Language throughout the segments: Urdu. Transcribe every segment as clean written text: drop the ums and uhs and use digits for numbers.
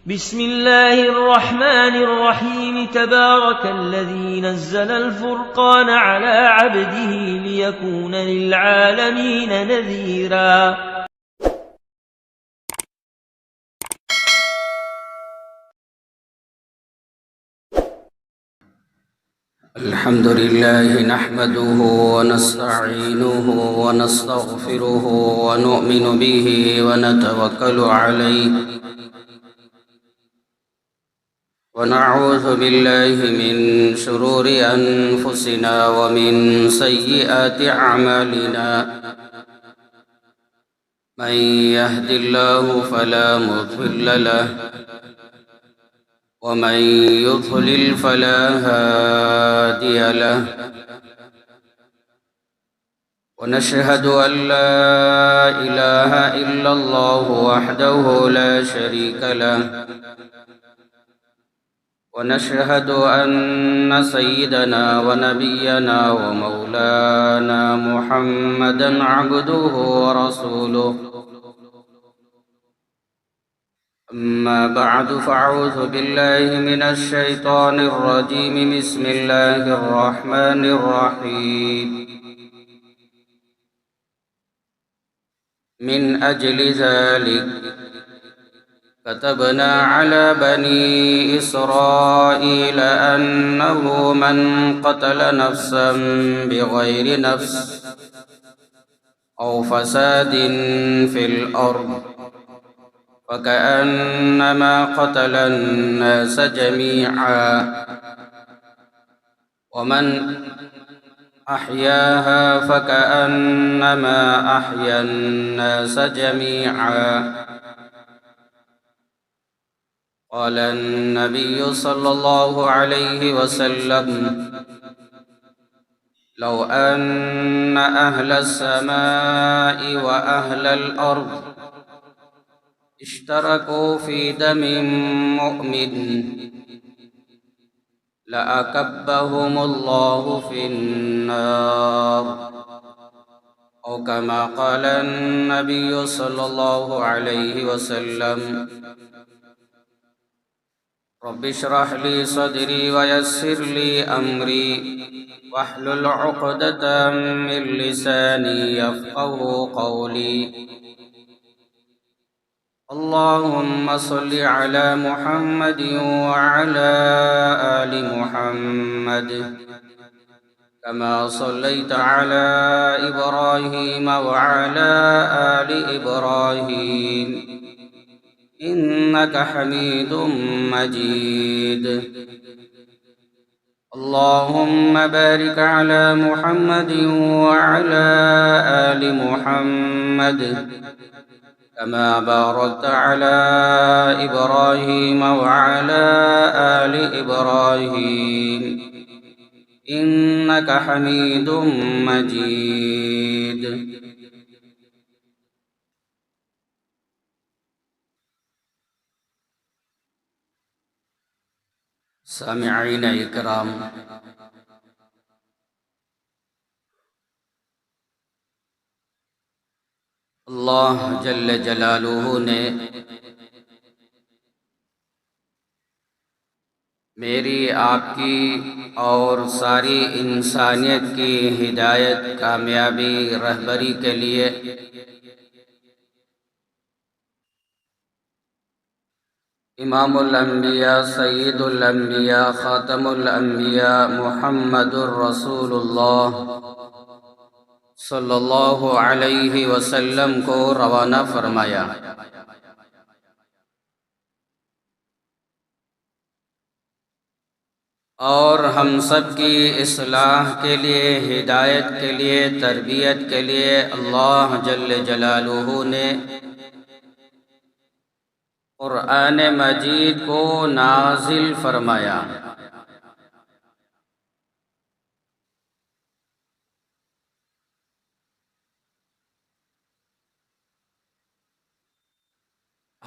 بسم الله الرحمن الرحيم تبارك الذي نزل الفرقان على عبده ليكون للعالمين نذيرا. الحمد لله نحمده ونستعينه ونستغفره ونؤمن به ونتوكل عليه ونعوذ بالله من شرور أنفسنا ومن سيئات أعمالنا. من يهد الله فلا مضل له ومن يضلل فلا هادي له، ونشهد أن لا إله إلا الله وحده لا شريك له، ونشهد أن سيدنا ونبينا ومولانا محمدا عبده ورسوله. أما بعد فأعوذ بالله من الشيطان الرجيم. بسم الله الرحمن الرحيم. من أجل ذلك كتبنا على بني إسرائيل أنه من قتل نفسا بغير نفس أو فساد في الأرض فكأنما قتل الناس جميعا، ومن أحياها فكأنما أحيا الناس جميعا. قال النبي صلى الله عليه وسلم: لو أن أهل السماء وأهل الأرض اشتركوا في دم مؤمن لأكبهم الله في النار، أو كما قال النبي صلى الله عليه وسلم. رب اشرح لي صدري ويسر لي أمري واحلل عقدة من لساني يفقه قولي. اللهم صل على محمد وعلى آل محمد كما صليت على إبراهيم وعلى آل إبراهيم إنك حميد مجيد. اللهم بارك على محمد وعلى آل محمد كما باركت على إبراهيم وعلى آل إبراهيم إنك حميد مجيد. سامعین اکرام، اللہ جل جلالہ نے میری آپ کی اور ساری انسانیت کی ہدایت، کامیابی، رہبری کے لیے امام الانبیاء، سید الانبیاء، خاتم الانبیاء محمد الرسول اللہ صلی اللہ علیہ وسلم کو روانہ فرمایا۔ اور ہم سب کی اصلاح کے لیے، ہدایت کے لیے، تربیت کے لیے اللہ جل جلالہ نے قرآن مجید کو نازل فرمایا۔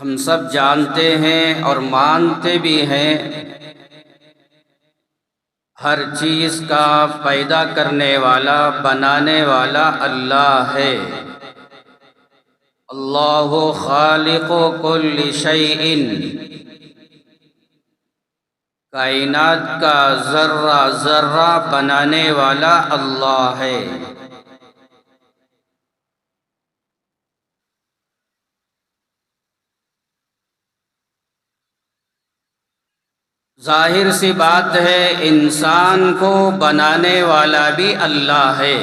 ہم سب جانتے ہیں اور مانتے بھی ہیں ہر چیز کا پیدا کرنے والا، بنانے والا اللہ ہے۔ اللہ خالق کل شیء کائنات کا ذرہ ذرہ بنانے والا اللہ ہے۔ ظاہر سی بات ہے انسان کو بنانے والا بھی اللہ ہے۔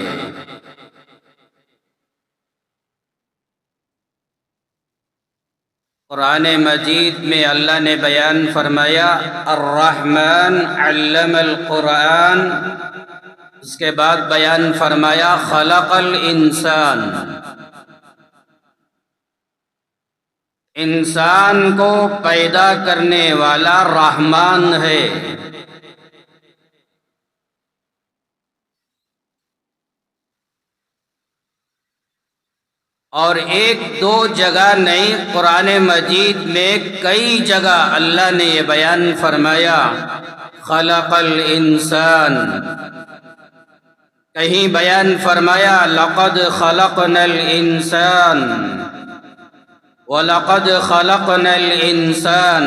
قرآن مجید میں اللہ نے بیان فرمایا الرحمن علم القرآن، اس کے بعد بیان فرمایا خلق الانسان، انسان کو پیدا کرنے والا رحمان ہے۔ اور ایک دو جگہ نہیں، قرآن مجید میں کئی جگہ اللہ نے یہ بیان فرمایا خلق الانسان، کہیں بیان فرمایا لقد خلقنا الانسان وَلَقَدْ خَلَقْنَا الْإِنسَانَ۔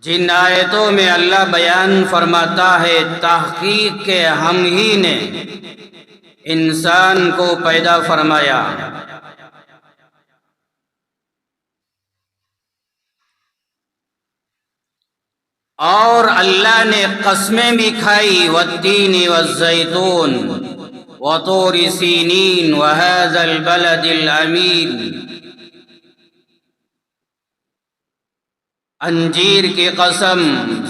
جن آیتوں میں اللہ بیان فرماتا ہے تحقیق کہ ہم ہی نے انسان کو پیدا فرمایا، اور اللہ نے قسمیں بھی کھائی والتین والزیتون وطور سینین وهذا البلد الامین، انجیر کی قسم،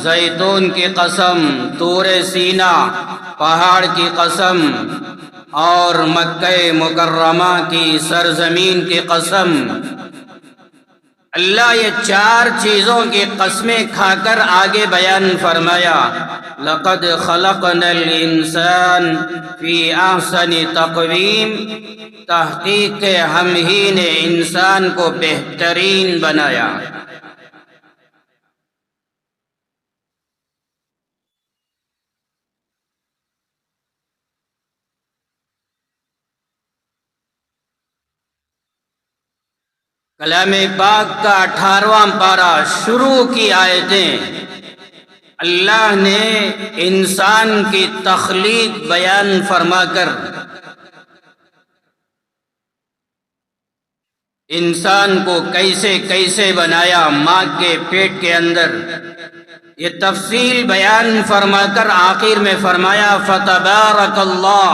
زیتون کی قسم، طور سینا پہاڑ کی قسم، اور مکہ مکرمہ کی سرزمین کی قسم۔ اللہ یہ چار چیزوں کی قسمیں کھا کر آگے بیان فرمایا لقد خلقنا الانسان فی احسن تقویم، تحقیق کہ ہم ہی نے انسان کو بہترین بنایا۔ کلام پاک کا 18واں پارہ شروع کی آیتیں اللہ نے انسان کی تخلیق بیان فرما کر انسان کو کیسے کیسے بنایا، ماں کے پیٹ کے اندر یہ تفصیل بیان فرما کر آخر میں فرمایا فتبارک اللہ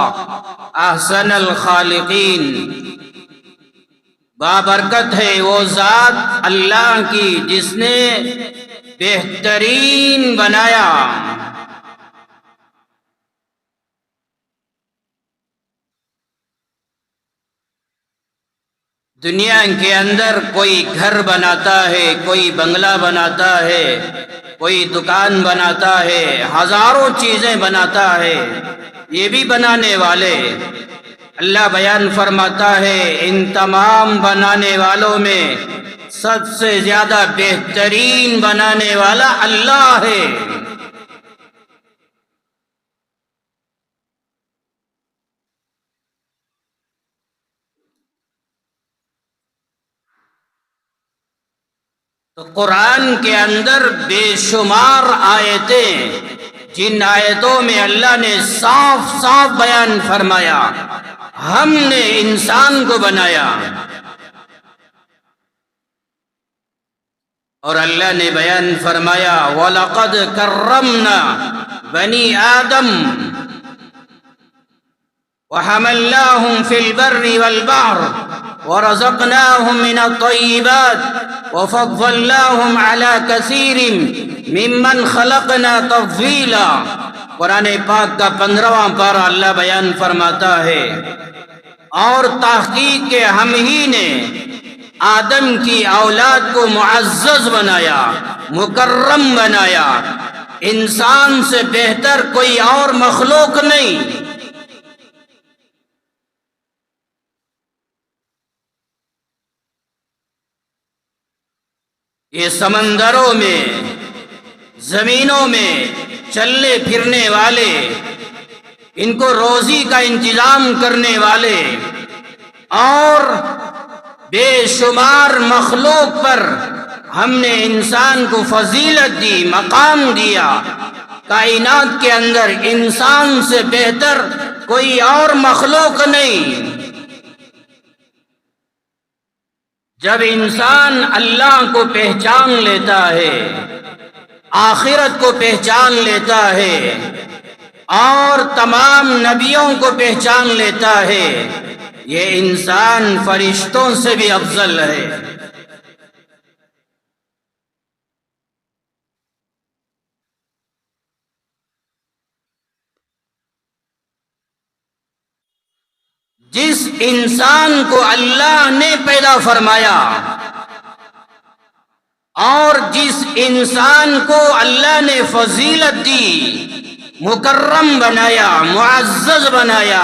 احسن الخالقین، بابرکت ہے وہ ذات اللہ کی جس نے بہترین بنایا۔ دنیا کے اندر کوئی گھر بناتا ہے، کوئی بنگلہ بناتا ہے، کوئی دکان بناتا ہے، ہزاروں چیزیں بناتا ہے، یہ بھی بنانے والے اللہ بیان فرماتا ہے ان تمام بنانے والوں میں سب سے زیادہ بہترین بنانے والا اللہ ہے۔ تو قرآن کے اندر بے شمار آیتیں، جن آیتوں میں اللہ نے صاف صاف بیان فرمایا ہم نے انسان کو بنایا، اور اللہ نے بیان فرمایا وَلَقَدْ كَرَّمْنَا بَنِي آدم وَحَمَلْنَاهُمْ فِي الْبَرِّ وَالْبَحْرِ وَرَزَقْنَاهُمْ مِنَ الطَّيِّبَاتِ وَفَضَّلْنَاهُمْ عَلَى كَثِيرٍ مِّمَّنْ خَلَقْنَا تَفْضِيلًا۔ قرآن پاک کا 15واں پارہ اللہ بیان فرماتا ہے اور تحقیق کہ ہم ہی نے آدم کی اولاد کو معزز بنایا، مکرم بنایا، انسان سے بہتر کوئی اور مخلوق نہیں۔ یہ سمندروں میں، زمینوں میں چلنے پھرنے والے، ان کو روزی کا انتظام کرنے والے، اور بے شمار مخلوق پر ہم نے انسان کو فضیلت دی، مقام دیا۔ کائنات کے اندر انسان سے بہتر کوئی اور مخلوق نہیں۔ جب انسان اللہ کو پہچان لیتا ہے، آخرت کو پہچان لیتا ہے اور تمام نبیوں کو پہچان لیتا ہے، یہ انسان فرشتوں سے بھی افضل ہے۔ جس انسان کو اللہ نے پیدا فرمایا اور جس انسان کو اللہ نے فضیلت دی، مکرم بنایا، معزز بنایا،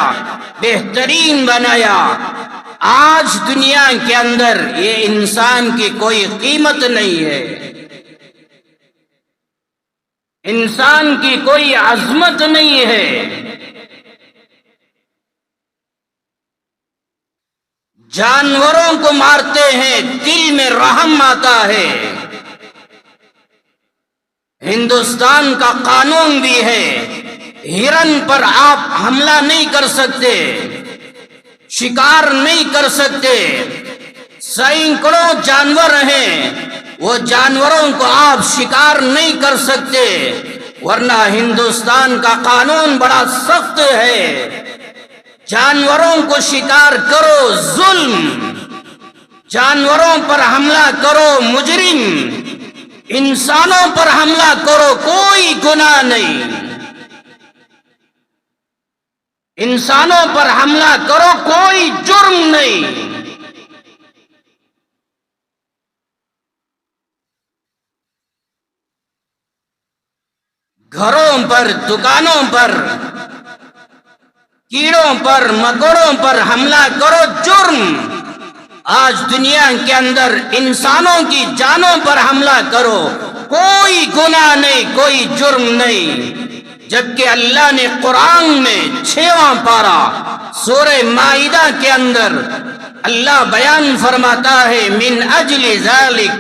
بہترین بنایا، آج دنیا کے اندر یہ انسان کی کوئی قیمت نہیں ہے، انسان کی کوئی عظمت نہیں ہے۔ جانوروں کو مارتے ہیں، دل میں رحم آتا ہے۔ ہندوستان کا قانون بھی ہے، ہرن پر آپ حملہ نہیں کر سکتے، شکار نہیں کر سکتے۔ سینکڑوں جانور ہیں، وہ جانوروں کو آپ شکار نہیں کر سکتے، ورنہ ہندوستان کا قانون بڑا سخت ہے۔ جانوروں کو شکار کرو ظلم، جانوروں پر حملہ کرو مجرم، انسانوں پر حملہ کرو کوئی گناہ نہیں، انسانوں پر حملہ کرو کوئی جرم نہیں۔ گھروں پر، دکانوں پر، کیڑوں پر، مکوڑوں پر حملہ کرو جرم۔ آج دنیا کے اندر انسانوں کی جانوں پر حملہ کرو کوئی گناہ نہیں، کوئی جرم نہیں، جبکہ اللہ نے قرآن میں 6واں پارہ سورہ مائدہ کے اندر اللہ بیان فرماتا ہے، من اجل ذالک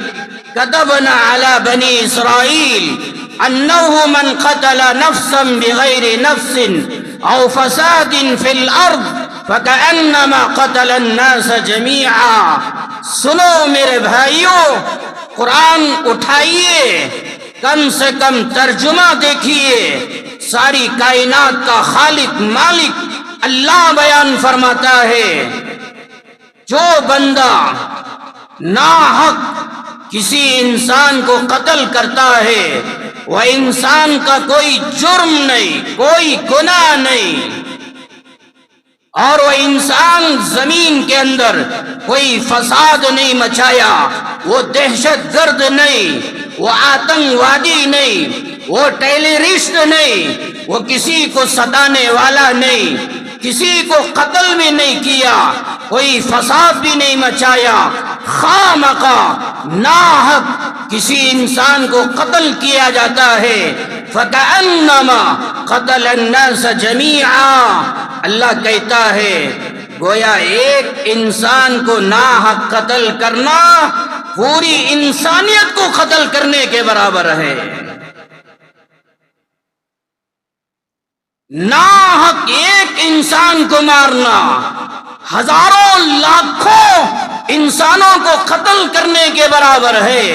کتبنا علی بنی اسرائیل انہ من قتل نفسا بغیر نفس او فساد فی الارض فکأنما قتل الناس جمیعا۔ سنو میرے بھائیوں، قرآن اٹھائیے، کم سے کم ترجمہ دیکھیے۔ ساری کائنات کا خالق مالک اللہ بیان فرماتا ہے، جو بندہ ناحق کسی انسان کو قتل کرتا ہے، وہ انسان کا کوئی جرم نہیں، کوئی گناہ نہیں، اور وہ انسان زمین کے اندر کوئی فساد نہیں مچایا، وہ دہشت گرد نہیں، وہ آتنکوادی نہیں، وہ ٹیررسٹ نہیں، وہ کسی کو ستانے والا نہیں، کسی کو قتل بھی نہیں کیا، کوئی فساد بھی نہیں مچایا، خواہ ناحق کسی انسان کو قتل کیا جاتا ہے، فَكَأَنَّمَا قَتَلَ النَّاسَ جَمِيعًا۔ اللہ کہتا ہے گویا ایک انسان کو ناحق قتل کرنا پوری انسانیت کو قتل کرنے کے برابر ہے۔ ناحق ایک انسان کو مارنا ہزاروں لاکھوں انسانوں کو قتل کرنے کے برابر ہے۔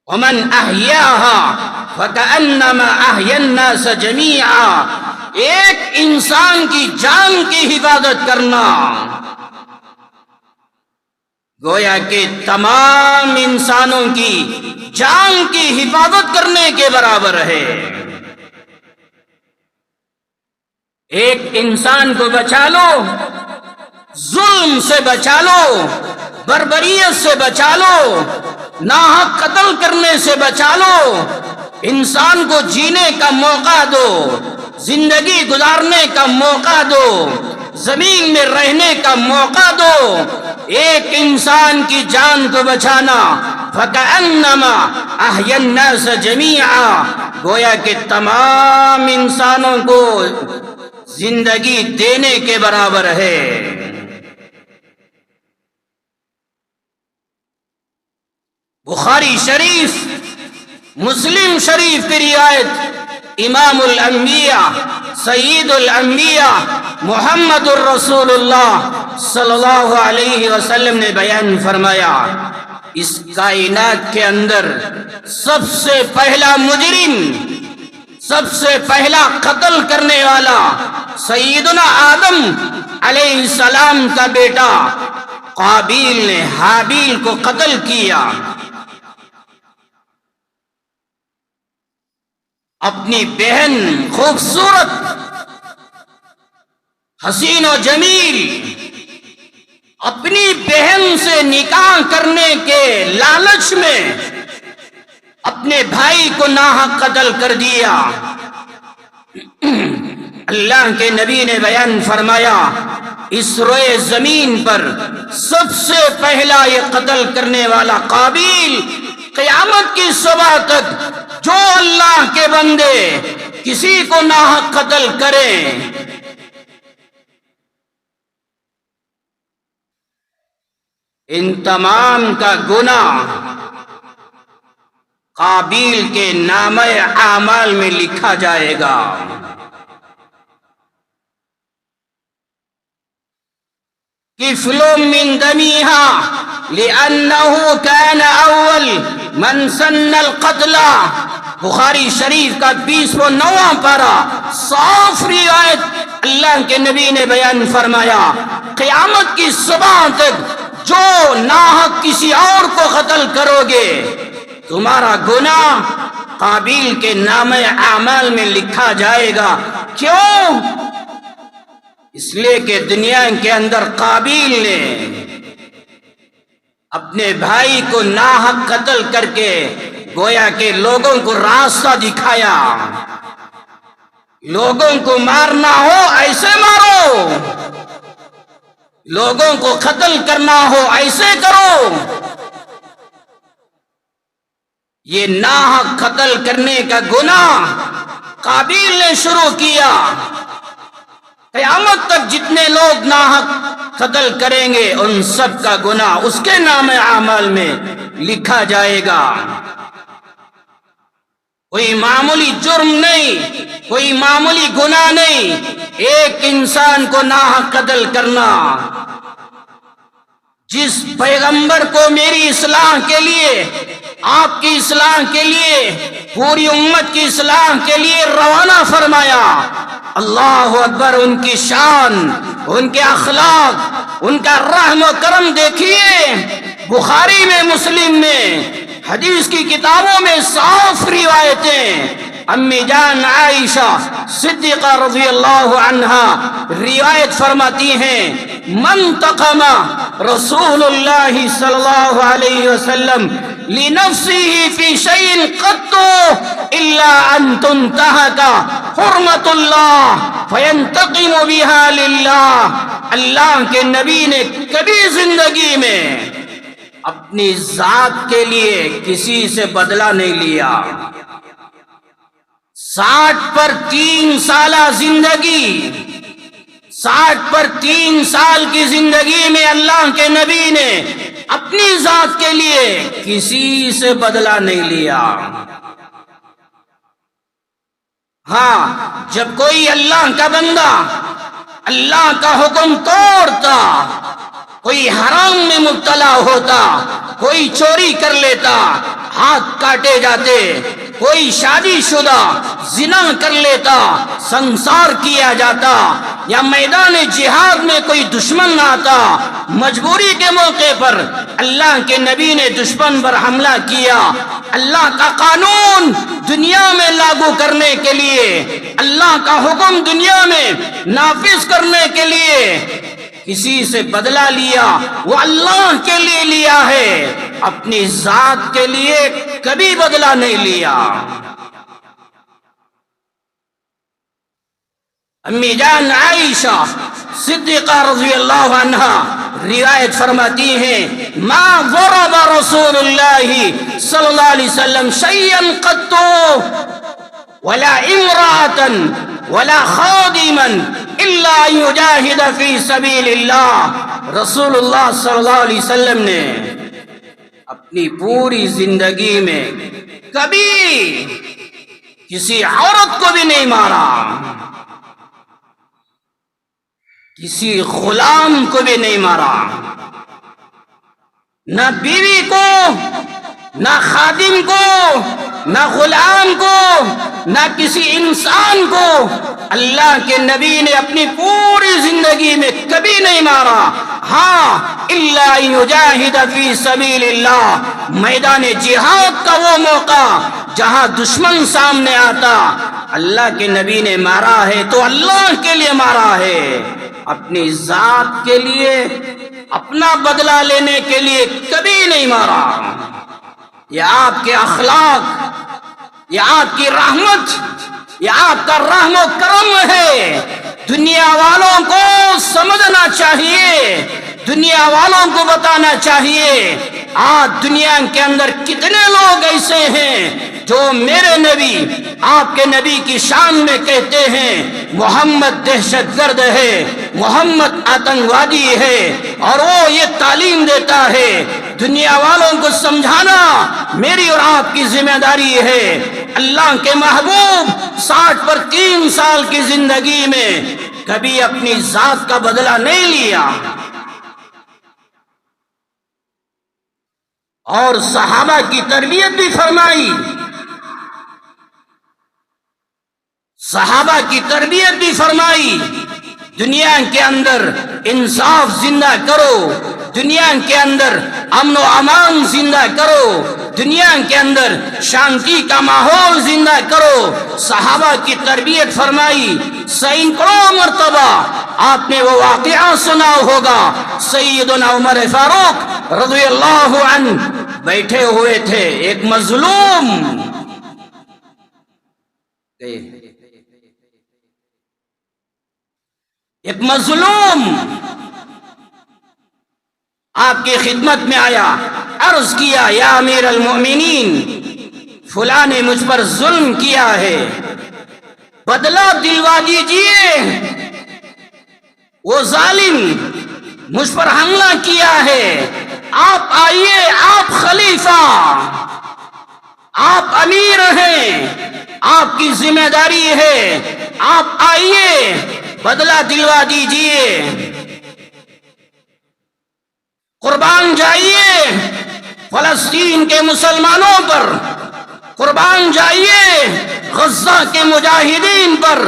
ومن احیاها فکأنما احیا الناس جمیعا۔ ایک انسان کی جان کی حفاظت کرنا گویا کہ تمام انسانوں کی جان کی حفاظت کرنے کے برابر ہے۔ ایک انسان کو بچا لو، ظلم سے بچا لو، بربریت سے بچا لو، ناحق قتل کرنے سے بچا لو، انسان کو جینے کا موقع دو، زندگی گزارنے کا موقع دو، زمین میں رہنے کا موقع دو۔ ایک انسان کی جان کو بچانا فَكَأَنَّمَا أَحْيَا النَّاسَ جَمِيعًا، گویا کہ تمام انسانوں کو زندگی دینے کے برابر ہے۔ بخاری شریف، مسلم شریف کی روایت امام الانبیاء سید الانبیاء محمد الرسول اللہ صلی اللہ علیہ وسلم نے بیان فرمایا، اس کائنات کے اندر سب سے پہلا مجرم، سب سے پہلا قتل کرنے والا سیدنا آدم علیہ السلام کا بیٹا قابیل نے حابیل کو قتل کیا۔ اپنی بہن خوبصورت، حسین و جمیل، اپنی بہن سے نکاح کرنے کے لالچ میں اپنے بھائی کو ناحق قتل کر دیا۔ اللہ کے نبی نے بیان فرمایا، اس روئے زمین پر سب سے پہلا یہ قتل کرنے والا قابیل قیامت کی صبح تک جو اللہ کے بندے کسی کو ناحق قتل کریں، ان تمام کا گناہ قابیل کے نامہ اعمال میں لکھا جائے گا۔ کفل من دمیہا لأنه كان اول من سن القتل، بخاری شریف کا 20واں پارہ، صاف روایت اللہ کے نبی نے بیان فرمایا، قیامت کی صبح تک جو ناحق کسی اور کو قتل کرو گے، تمہارا گناہ قابیل کے نامہ اعمال میں لکھا جائے گا۔ کیوں؟ اس لیے کہ دنیا کے اندر قابیل نے اپنے بھائی کو ناحق قتل کر کے گویا کہ لوگوں کو راستہ دکھایا، لوگوں کو مارنا ہو ایسے مارو، لوگوں کو قتل کرنا ہو ایسے کرو۔ یہ ناحق قتل کرنے کا گناہ قابیل نے شروع کیا۔ قیامت تک جتنے لوگ ناحق قتل کریں گے ان سب کا گناہ اس کے نام اعمال میں لکھا جائے گا۔ کوئی معمولی جرم نہیں، کوئی معمولی گناہ نہیں، ایک انسان کو ناحق قتل کرنا۔ جس پیغمبر کو میری اصلاح کے لیے، آپ کی اصلاح کے لیے، پوری امت کی اصلاح کے لیے روانہ فرمایا، اللہ اکبر، ان کی شان، ان کے اخلاق، ان کا رحم و کرم دیکھیے۔ بخاری میں، مسلم میں، حدیث کی کتابوں میں صاف روایتیں، امی جان عائشہ صدیقہ رضی اللہ عنہا روایت فرماتی ہیں، منتقم رسول اللہ صلی اللہ علیہ وسلم لنفسه فی شیء قط الا ان تنتہک حرمت اللہ فینتقم بها للہ۔ اللہ کے نبی نے کبھی زندگی میں اپنی ذات کے لیے کسی سے بدلہ نہیں لیا۔ 60 پر 3 سالہ زندگی، 60 پر 3 سال کی زندگی میں اللہ کے نبی نے اپنی ذات کے لیے کسی سے بدلہ نہیں لیا۔ ہاں، جب کوئی اللہ کا بندہ اللہ کا حکم توڑتا، کوئی حرام میں مبتلا ہوتا، کوئی چوری کر لیتا، ہاتھ کاٹے جاتے، کوئی شادی شدہ زنا کر لیتا، سنسار کیا جاتا، یا میدان جہاد میں کوئی دشمن آتا، مجبوری کے موقع پر اللہ کے نبی نے دشمن پر حملہ کیا، اللہ کا قانون دنیا میں لاگو کرنے کے لیے، اللہ کا حکم دنیا میں نافذ کرنے کے لیے کسی سے بدلہ لیا، وہ اللہ کے لیے لیا ہے، اپنی ذات کے لیے کبھی بدلہ نہیں لیا۔ امی جان عائشہ صدیقہ رضی اللہ عنہا روایت فرماتی ہیں، ما ضرب رسول اللہ صلی اللہ علیہ وسلم شیئا قط ولا امرأة ولا خادما الا ان یجاہد فی سبیل اللہ۔ رسول اللہ صلی اللہ علیہ وسلم نے اپنی پوری زندگی میں کبھی کسی عورت کو بھی نہیں مارا، کسی غلام کو بھی نہیں مارا، نہ بیوی کو، نہ خادم کو، نہ غلام کو، نہ کسی انسان کو اللہ کے نبی نے اپنی پوری زندگی میں کبھی نہیں مارا۔ ہاں الا ان یجاہد فی سبیل اللہ، میدان جہاد کا وہ موقع جہاں دشمن سامنے آتا اللہ کے نبی نے مارا ہے تو اللہ کے لیے مارا ہے، اپنی ذات کے لیے، اپنا بدلہ لینے کے لیے کبھی نہیں مارا۔ یہ آپ کے اخلاق، یہ آپ کی رحمت، یہ آپ کا رحم و کرم ہے۔ دنیا والوں کو سمجھنا چاہیے، دنیا والوں کو بتانا چاہیے آج دنیا کے اندر کتنے لوگ ایسے ہیں جو میرے نبی، آپ کے نبی کی شان میں کہتے ہیں محمد دہشت گرد ہے، محمد آتنکوادی ہے، اور وہ یہ تعلیم دیتا ہے۔ دنیا والوں کو سمجھانا میری اور آپ کی ذمہ داری ہے۔ اللہ کے محبوب 60 پر 3 سال کی زندگی میں کبھی اپنی ذات کا بدلہ نہیں لیا، اور صحابہ کی تربیت بھی فرمائی، صحابہ کی تربیت بھی فرمائی۔ دنیا کے اندر انصاف زندہ کرو، دنیا کے اندر امن و امان زندہ کرو، دنیا کے اندر شانتی کا ماحول زندہ کرو۔ صحابہ کی تربیت فرمائی۔ سینکڑوں مرتبہ آپ نے وہ واقعہ سنا ہوگا، سیدنا عمر فاروق رضی اللہ عنہ بیٹھے ہوئے تھے، ایک مظلوم آپ کی خدمت میں آیا، عرض کیا یا امیر المؤمنین فلاں نے مجھ پر ظلم کیا ہے، بدلہ دلوا دیجئے، وہ ظالم مجھ پر حملہ کیا ہے، آپ آئیے، آپ خلیفہ، آپ امیر ہیں، آپ کی ذمہ داری ہے، آپ آئیے بدلہ دلوا دیجئے، قربان جائیے فلسطین کے مسلمانوں پر، قربان جائیے غزہ کے مجاہدین پر۔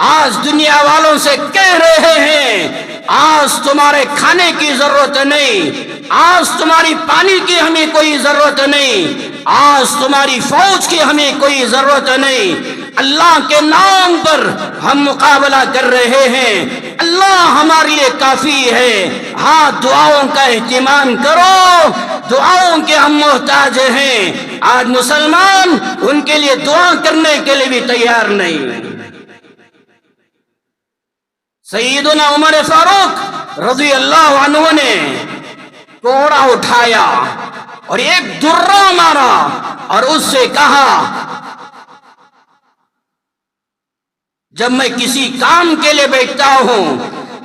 آج دنیا والوں سے کہہ رہے ہیں آج تمہارے کھانے کی ضرورت نہیں، آج تمہاری پانی کی ہمیں کوئی ضرورت نہیں، آج تمہاری فوج کی ہمیں کوئی ضرورت نہیں، اللہ کے نام پر ہم مقابلہ کر رہے ہیں، اللہ ہمارے لیے کافی ہے۔ ہاں دعاؤں کا اہتمام کرو، دعاؤں کے ہم محتاج ہیں۔ آج مسلمان ان کے لیے دعا کرنے کے لیے بھی تیار نہیں۔ سیدنا عمر فاروق رضی اللہ عنہ نے کوڑا اٹھایا اور ایک درہ مارا اور اس سے کہا جب میں کسی کام کے لیے بیٹھتا ہوں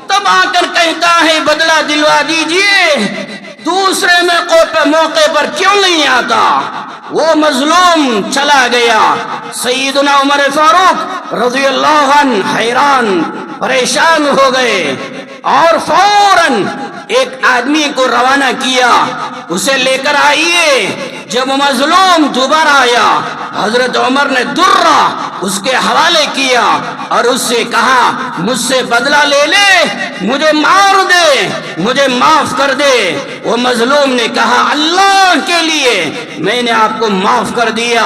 تب آ کر کہتا ہے بدلہ دلوا دیجئے، دوسرے موقع پر کیوں نہیں آتا؟ وہ مظلوم چلا گیا۔ سیدنا عمر فاروق رضی اللہ عنہ حیران پریشان ہو گئے اور فوراً ایک آدمی کو روانہ کیا، اسے لے کر آئیے۔ جب مظلوم دوبارہ آیا حضرت عمر نے درہ اس کے حوالے کیا اور اس سے کہا مجھ سے بدلہ لے لے، مجھے مار دے، مجھے معاف کر دے۔ وہ مظلوم نے کہا اللہ کے لیے میں نے آپ کو معاف کر دیا۔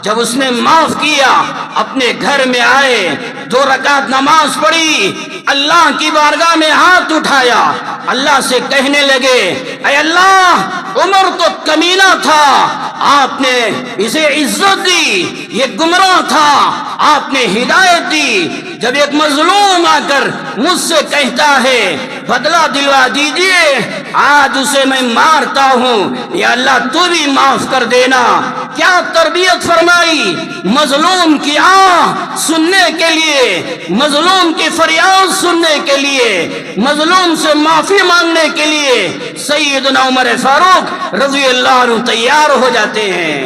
جب اس نے معاف کیا اپنے گھر میں آئے، 2 رکعت نماز پڑھی، اللہ کی بارگاہ میں ہاتھ اٹھایا، اللہ سے کہنے لگے اے اللہ عمر تو کمینہ تھا، آپ نے اسے عزت دی، یہ گمراہ تھا، آپ نے ہدایت دی۔ جب ایک مظلوم آ کر مجھ سے کہتا ہے بدلہ دلوا دیجئے، آج اسے میں مارتا ہوں، یا اللہ تو بھی معاف کر دینا۔ کیا تربیت فرمائی، مظلوم کی آہ سننے کے لیے، مظلوم کی فریاد سننے کے لیے، مظلوم سے معافی مانگنے کے لیے سیدنا عمر فاروق رضی اللہ عنہ تیار ہو جاتے ہیں۔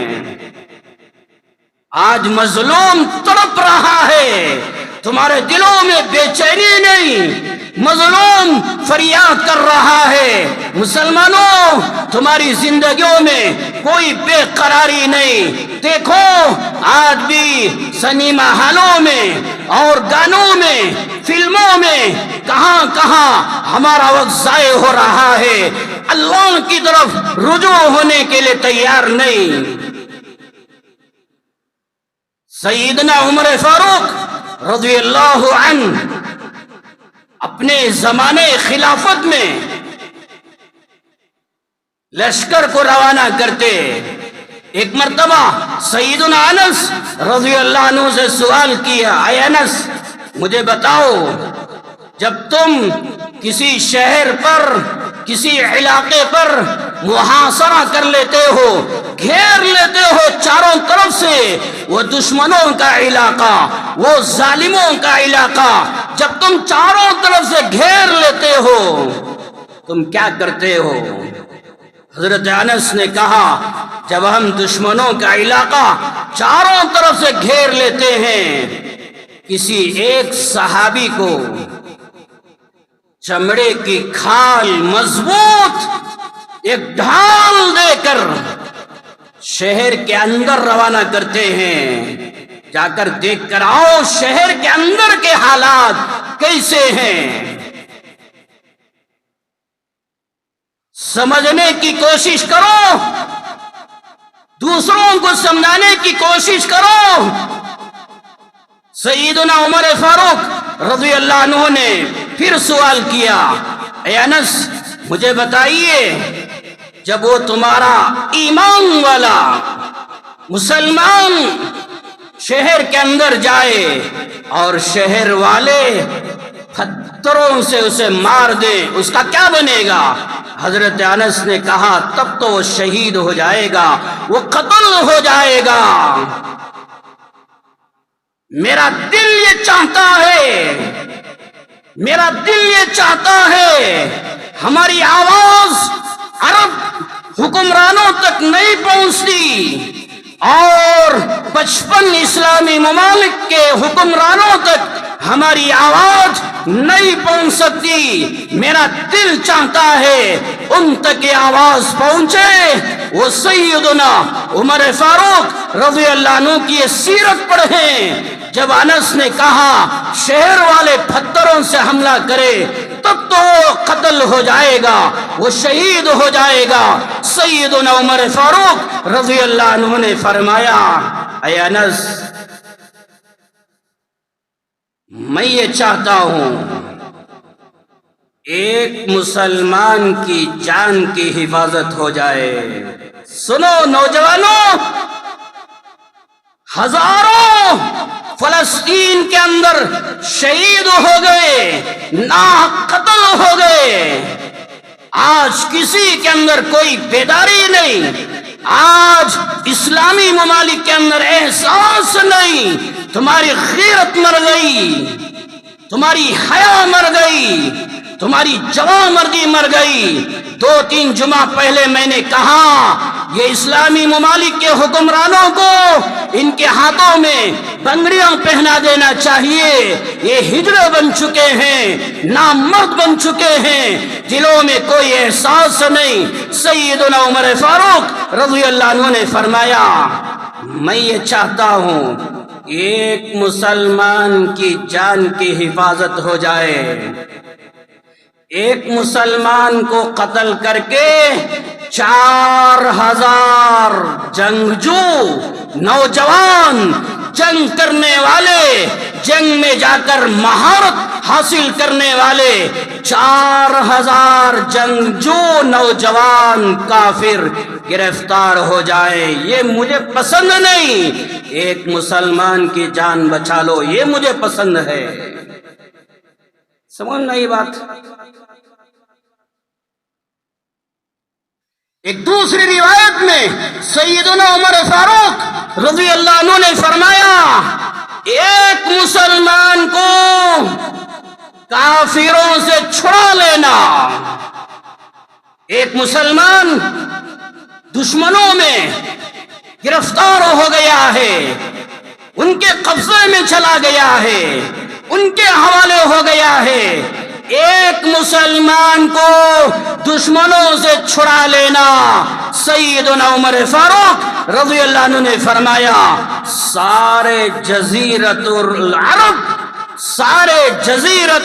آج مظلوم تڑپ رہا ہے، تمہارے دلوں میں بے چینی نہیں، مظلوم فریاد کر رہا ہے۔ مسلمانوں، تمہاری زندگیوں میں کوئی بے قراری نہیں۔ دیکھو آج بھی سنیما ہالوں میں اور گانوں میں، فلموں میں کہاں کہاں ہمارا وقت ضائع ہو رہا ہے، اللہ کی طرف رجوع ہونے کے لیے تیار نہیں۔ سیدنا عمر فاروق رضی اللہ عنہ اپنے زمانے خلافت میں لشکر کو روانہ کرتے۔ ایک مرتبہ سیدنا انس رضی اللہ عنہ سے سوال کیا، اے انس مجھے بتاؤ، جب تم کسی شہر پر، کسی علاقے پر محاصرہ کر لیتے ہو، گھیر لیتے ہو چاروں طرف سے، وہ دشمنوں کا علاقہ، وہ ظالموں کا علاقہ، جب تم چاروں طرف سے گھیر لیتے ہو تم کیا کرتے ہو؟ حضرت انس نے کہا، جب ہم دشمنوں کا علاقہ چاروں طرف سے گھیر لیتے ہیں، کسی ایک صحابی کو چمڑے کی کھال مضبوط ایک ڈھال دے کر شہر کے اندر روانہ کرتے ہیں، جا کر دیکھ کر آؤ شہر کے اندر کے حالات کیسے ہیں، سمجھنے کی کوشش کرو، دوسروں کو سمجھانے کی کوشش کرو۔ سیدنا عمر فاروق رضی اللہ عنہ نے پھر سوال کیا، اے انس مجھے بتائیے، جب وہ تمہارا ایمان والا مسلمان شہر کے اندر جائے اور شہر والے پتھروں سے اسے مار دے، اس کا کیا بنے گا؟ حضرت انس نے کہا، تب تو وہ شہید ہو جائے گا، وہ قتل ہو جائے گا۔ میرا دل یہ چاہتا ہے، میرا دل یہ چاہتا ہے ہماری آواز عرب حکمرانوں تک نہیں پہنچتی اور 55 اسلامی ممالک کے حکمرانوں تک ہماری آواز نہیں پہنچ سکتی۔ میرا دل چاہتا ہے ان تک یہ آواز پہنچے۔ وہ سیدنا عمر فاروق رضی اللہ عنہ کی یہ سیرت پڑھیں۔ جب انس نے کہا شہر والے پتھروں سے حملہ کرے تب تو وہ قتل ہو جائے گا، وہ شہید ہو جائے گا، سیدنا عمر فاروق رضی اللہ عنہ نے فرمایا، اے انس میں یہ چاہتا ہوں ایک مسلمان کی جان کی حفاظت ہو جائے۔ سنو نوجوانوں، ہزاروں فلسطین کے اندر شہید ہو گئے، ناحق قتل ہو گئے، آج کسی کے اندر کوئی بیداری نہیں، آج اسلامی ممالک کے اندر احساس نہیں، تمہاری غیرت مر گئی، تمہاری حیا مر گئی، تمہاری جوان مردی مر گئی۔ 2-3 جمعہ پہلے میں نے کہا یہ اسلامی ممالک کے حکمرانوں کو ان کے ہاتھوں میں بنگڑیاں پہنا دینا چاہیے، یہ ہجڑے بن چکے ہیں، نامرد بن چکے ہیں، دلوں میں کوئی احساس نہیں۔ سیدنا عمر فاروق رضی اللہ عنہ نے فرمایا، میں یہ چاہتا ہوں ایک مسلمان کی جان کی حفاظت ہو جائے، ایک مسلمان کو قتل کر کے 4000 جنگجو نوجوان جنگ کرنے والے، جنگ میں جا کر مہارت حاصل کرنے والے 4000 جنگجو نوجوان کافر گرفتار ہو جائیں، یہ مجھے پسند نہیں۔ ایک مسلمان کی جان بچا لو، یہ مجھے پسند ہے۔ سمجھ نہیں بات؟ ایک دوسری روایت میں سیدنا عمر فاروق رضی اللہ عنہ نے فرمایا ایک مسلمان کو کافروں سے چھڑا لینا، ایک مسلمان دشمنوں میں گرفتار ہو گیا ہے، ان کے قبضے میں چلا گیا ہے، ان کے حوالے ہو گیا ہے، ایک مسلمان کو دشمنوں سے چھڑا لینا، سیدنا عمر فاروق رضی اللہ عنہ نے فرمایا سارے جزیرت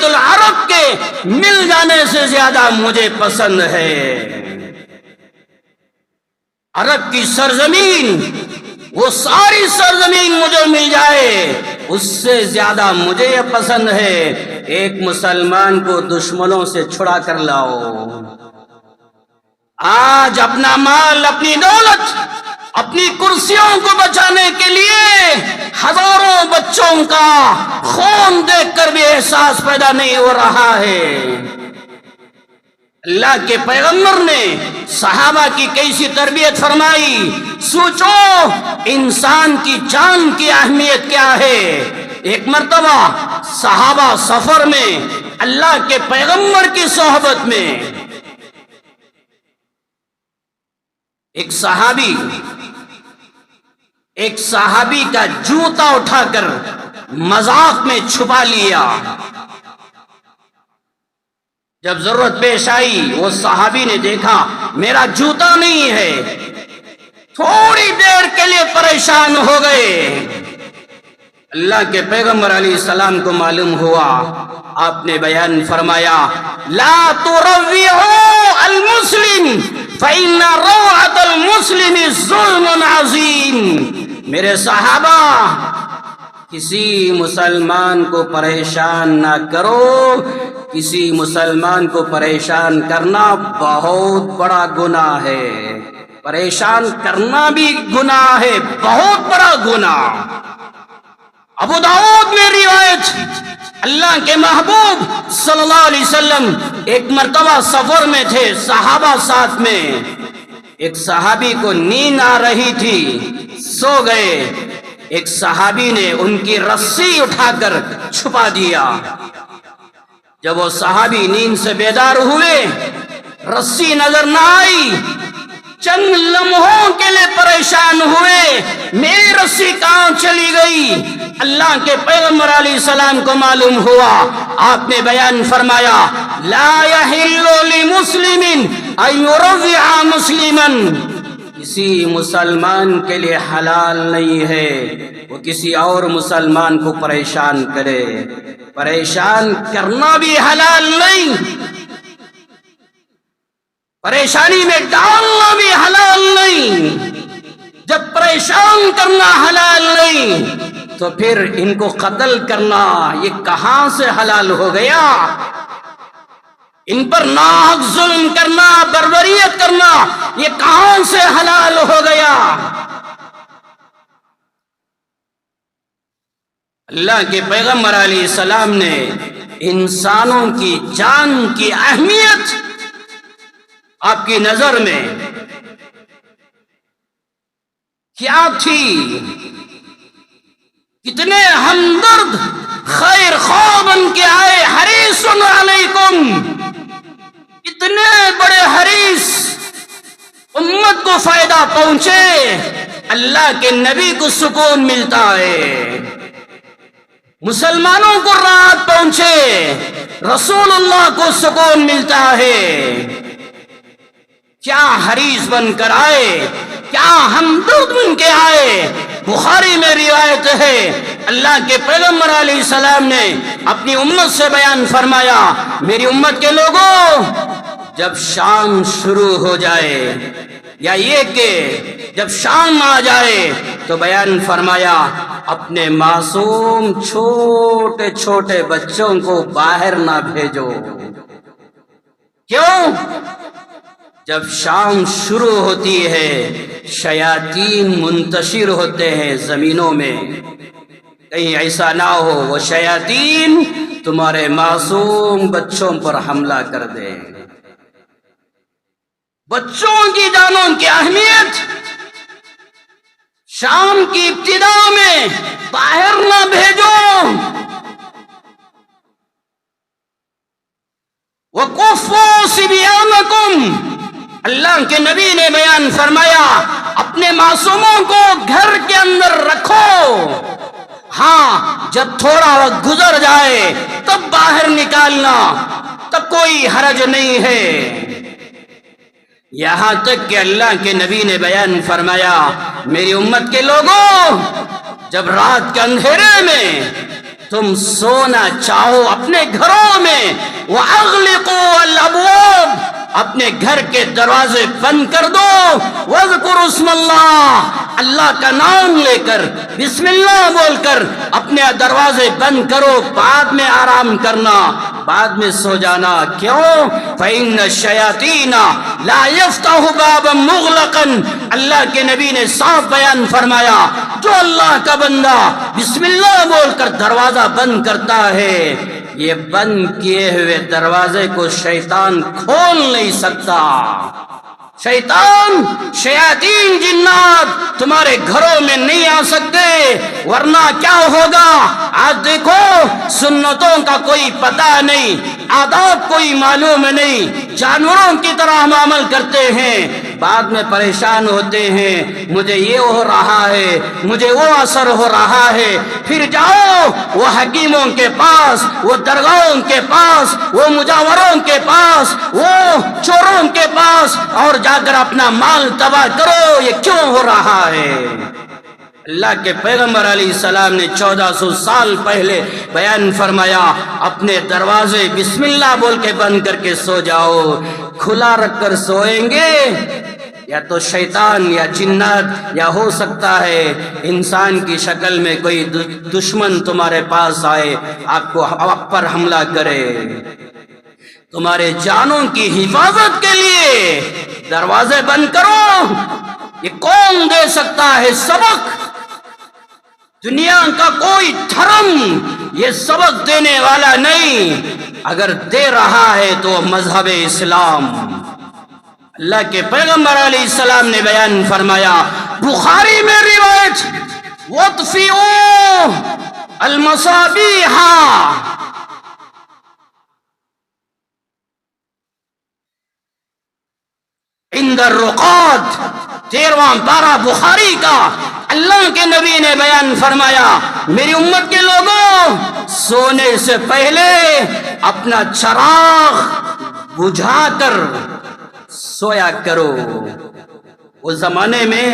العرب کے مل جانے سے زیادہ مجھے پسند ہے۔ عرب کی سرزمین، وہ ساری سرزمین مجھے مل جائے اس سے زیادہ مجھے یہ پسند ہے ایک مسلمان کو دشمنوں سے چھڑا کر لاؤ۔ آج اپنا مال، اپنی دولت، اپنی کرسیوں کو بچانے کے لیے ہزاروں بچوں کا خون دیکھ کر بھی احساس پیدا نہیں ہو رہا ہے۔ اللہ کے پیغمبر نے صحابہ کی کیسی تربیت فرمائی، سوچو انسان کی جان کی اہمیت کیا ہے۔ ایک مرتبہ صحابہ سفر میں اللہ کے پیغمبر کی صحبت میں ایک صحابی کا جوتا اٹھا کر مذاق میں چھپا لیا۔ جب ضرورت پیش آئی وہ صحابی نے دیکھا میرا جوتا نہیں ہے، تھوڑی دیر کے لیے پریشان ہو گئے۔ اللہ کے پیغمبر علیہ السلام کو معلوم ہوا، آپ نے بیان فرمایا لا تروعوا المسلم فإن روعة المسلم ظلم عظیم۔ میرے صحابہ کسی مسلمان کو پریشان نہ کرو، کسی مسلمان کو پریشان کرنا بہت بڑا گناہ ہے، پریشان کرنا بھی گناہ ہے، بہت بڑا گناہ۔ ابو داؤد میں روایت، اللہ کے محبوب صلی اللہ علیہ وسلم ایک مرتبہ سفر میں تھے، صحابہ ساتھ میں، ایک صحابی کو نیند آ رہی تھی، سو گئے، ایک صحابی نے ان کی رسی اٹھا کر چھپا دیا۔ جب وہ صحابی نیند سے بیدار ہوئے، رسی نظر نہ آئی، چند لمحوں کے لیے پریشان ہوئے، میری رسی کہاں چلی گئی؟ اللہ کے پیغمبر علیہ السلام کو معلوم ہوا، آپ نے بیان فرمایا لا یحل لمسلم ان یروع مسلما، کسی مسلمان کے لیے حلال نہیں ہے وہ کسی اور مسلمان کو پریشان کرے، پریشان کرنا بھی حلال نہیں، پریشانی میں ڈالنا بھی حلال نہیں۔ جب پریشان کرنا حلال نہیں تو پھر ان کو قتل کرنا یہ کہاں سے حلال ہو گیا؟ ان پر ناحق ظلم کرنا، بربریت کرنا یہ کہاں سے حلال ہو گیا؟ اللہ کے پیغمبر علیہ السلام نے انسانوں کی جان کی اہمیت آپ کی نظر میں کیا تھی؟ کتنے ہمدرد خیر خواہ بن کے آئے، حریص علیکم، اتنے بڑے حریص، امت کو فائدہ پہنچے، اللہ کے نبی کو سکون ملتا ہے، مسلمانوں کو راحت پہنچے، رسول اللہ کو سکون ملتا ہے، کیا حریص بن کر آئے، کیا ہمدرد بن کے آئے۔ بخاری میں روایت ہے، اللہ کے پیغمبر علیہ السلام نے اپنی امت سے بیان فرمایا میری امت کے لوگوں، جب شام شروع ہو جائے یا یہ کہ جب شام آ جائے تو بیان فرمایا اپنے معصوم چھوٹے چھوٹے بچوں کو باہر نہ بھیجو۔ کیوں؟ جب شام شروع ہوتی ہے شیاطین منتشر ہوتے ہیں زمینوں میں، کہیں ایسا نہ ہو وہ شیاطین تمہارے معصوم بچوں پر حملہ کر دیں۔ بچوں کی جانوں کی اہمیت شام کی ابتدا میں باہر نہ بھیجو. وَقُفُّوا صِبْيَانَكُمْ، اللہ کے نبی نے بیان فرمایا اپنے معصوموں کو گھر کے اندر رکھو، ہاں جب تھوڑا وقت گزر جائے تب باہر نکالنا، تب کوئی حرج نہیں ہے. یہاں تک کہ اللہ کے نبی نے بیان فرمایا میری امت کے لوگوں، جب رات کے اندھیرے میں تم سونا چاہو اپنے گھروں میں، وَأَغْلِقُوا الْأَبْوَابَ، اپنے گھر کے دروازے بند کر دو، وَاذْكُرُوا اسْمَ اللَّهِ، اللہ کا نام لے کر بسم اللہ بول کر اپنے دروازے بند کرو، بعد میں آرام کرنا، بعد میں سو جانا. کیوں؟ فَإِنَّ الشَّيَاطِينَ لَا يَفْتَحُ بَابًا مُغْلَقًا، اللہ کے نبی نے صاف بیان فرمایا جو اللہ کا بندہ بسم اللہ بول کر دروازہ بند کرتا ہے، یہ بند کیے ہوئے دروازے کو شیطان کھول نہیں سکتا. شیطان، شیاطین، جنات تمہارے گھروں میں نہیں آ سکتے، ورنہ کیا ہوگا؟ آج دیکھو سنتوں کا کوئی پتہ نہیں، آداب کوئی معلوم نہیں، جانوروں کی طرح ہم عمل کرتے ہیں، بعد میں پریشان ہوتے ہیں مجھے یہ ہو رہا ہے، مجھے وہ اثر ہو رہا ہے. پھر جاؤ وہ حکیموں کے پاس، وہ درگاہوں کے پاس، وہ مجاوروں کے پاس، وہ چوروں کے پاس، اور جا کر اپنا مال تباہ کرو. یہ کیوں ہو رہا ہے؟ اللہ کے پیغمبر علیہ السلام نے 1400 سال پہلے بیان فرمایا اپنے دروازے بسم اللہ بول کے بند کر کے سو جاؤ. کھلا رکھ کر سوئیں گے یا تو شیطان یا جنات یا ہو سکتا ہے انسان کی شکل میں کوئی دشمن تمہارے پاس آئے، آپ پر حملہ کرے. تمہارے جانوں کی حفاظت کے لیے دروازے بند کرو. یہ کون دے سکتا ہے سبق؟ دنیا کا کوئی دھرم یہ سبق دینے والا نہیں. اگر دے رہا ہے تو مذہب اسلام. اللہ کے پیغمبر علیہ السلام نے بیان فرمایا، بخاری میں روایت، وَاطْفِئُوا الْمَصَابِيحَ، عند الرقاد، 13واں پارہ بخاری کا. اللہ کے نبی نے بیان فرمایا میری امت کے لوگوں، سونے سے پہلے اپنا چراغ بجھا کر سویا کرو. اس زمانے میں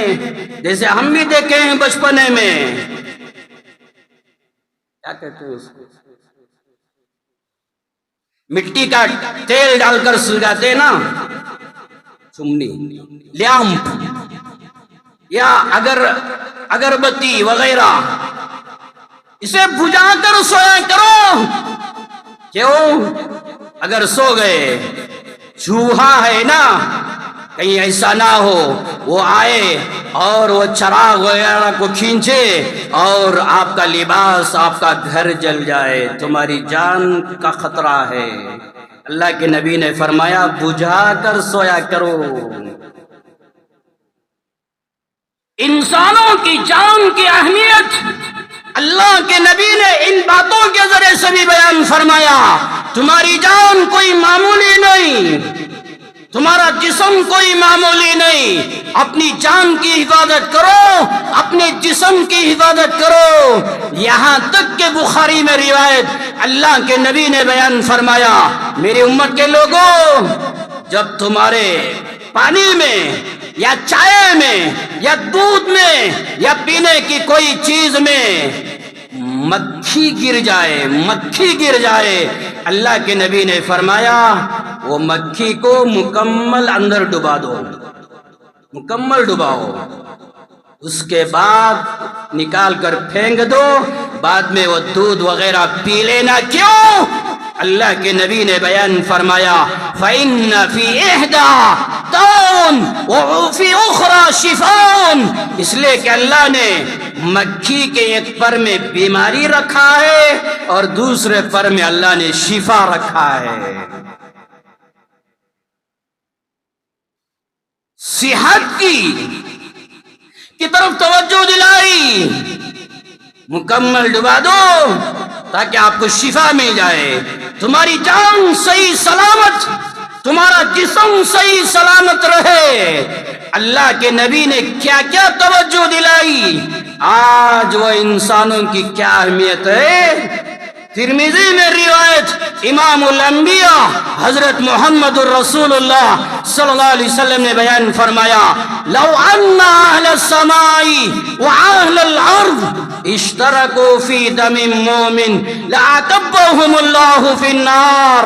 جیسے ہم بھی دیکھے ہیں بچپنے میں، کیا کہتے ہیں اس کو، مٹی کا تیل ڈال کر سلگاتے نا، چمنی، لیمپ، یا اگربتی وغیرہ، اسے بجھا کر سویا کرو. کیوں؟ اگر سو گئے، چوہا ہے نا، کہیں ایسا نہ ہو وہ آئے اور وہ چراغ وغیرہ کو کھینچے اور آپ کا لباس، آپ کا گھر جل جائے، تمہاری جان کا خطرہ ہے. اللہ کے نبی نے فرمایا بجھا کر سویا کرو. انسانوں کی جان کی اہمیت اللہ کے نبی نے ان باتوں کے ذریعے سے بھی بیان فرمایا. تمہاری جان کوئی معمولی نہیں، تمہارا جسم کوئی معمولی نہیں. اپنی جان کی حفاظت کرو، اپنے جسم کی حفاظت کرو. یہاں تک کہ بخاری میں روایت اللہ کے نبی نے بیان فرمایا میری امت کے لوگوں، جب تمہارے پانی میں یا چائے میں یا دودھ میں یا پینے کی کوئی چیز میں مکھی گر جائے، اللہ کے نبی نے فرمایا وہ مکھی کو مکمل اندر ڈبا دو، مکمل ڈباؤ، اس کے بعد نکال کر پھینک دو، بعد میں وہ دودھ وغیرہ پی لینا. کیوں؟ اللہ کے نبی نے بیان فرمایا فَإِنَّ فِي إِحْدَى دَاءٌ وَفِي أُخْرَى شِفَاءٌ، اس لیے کہ اللہ نے مکھی کے ایک پر میں بیماری رکھا ہے اور دوسرے پر میں اللہ نے شفا رکھا ہے. صحت کی طرف توجہ دلائی، مکمل ڈبا دو تاکہ آپ کو شفا مل جائے، تمہاری جان صحیح سلامت، تمہارا جسم صحیح سلامت رہے۔ اللہ کے نبی نے کیا کیا توجہ دلائی، آج وہ انسانوں کی کیا اہمیت ہے۔ ترمذی میں روایت امام الانبیاء حضرت محمد الرسول اللہ صلی اللہ علیہ وسلم نے بیان فرمایا، لو ان اہل السماء واہل الارض اشترکوا فی دم مومن لعکبهم اللہ فی النار۔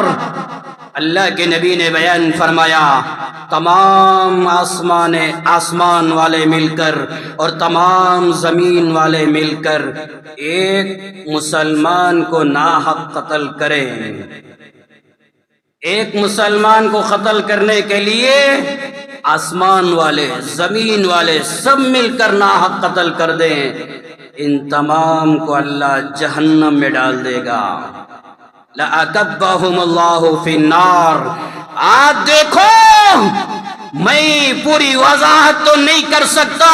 اللہ کے نبی نے بیان فرمایا، تمام آسمان والے مل کر اور تمام زمین والے مل کر ایک مسلمان کو ناحق قتل کریں، ایک مسلمان کو قتل کرنے کے لیے آسمان والے زمین والے سب مل کر ناحق قتل کر دیں، ان تمام کو اللہ جہنم میں ڈال دے گا، لَأَكَبَّهُمُ اللَّهُ فِي النَّارِ۔ آج دیکھو میں پوری وضاحت تو نہیں کر سکتا،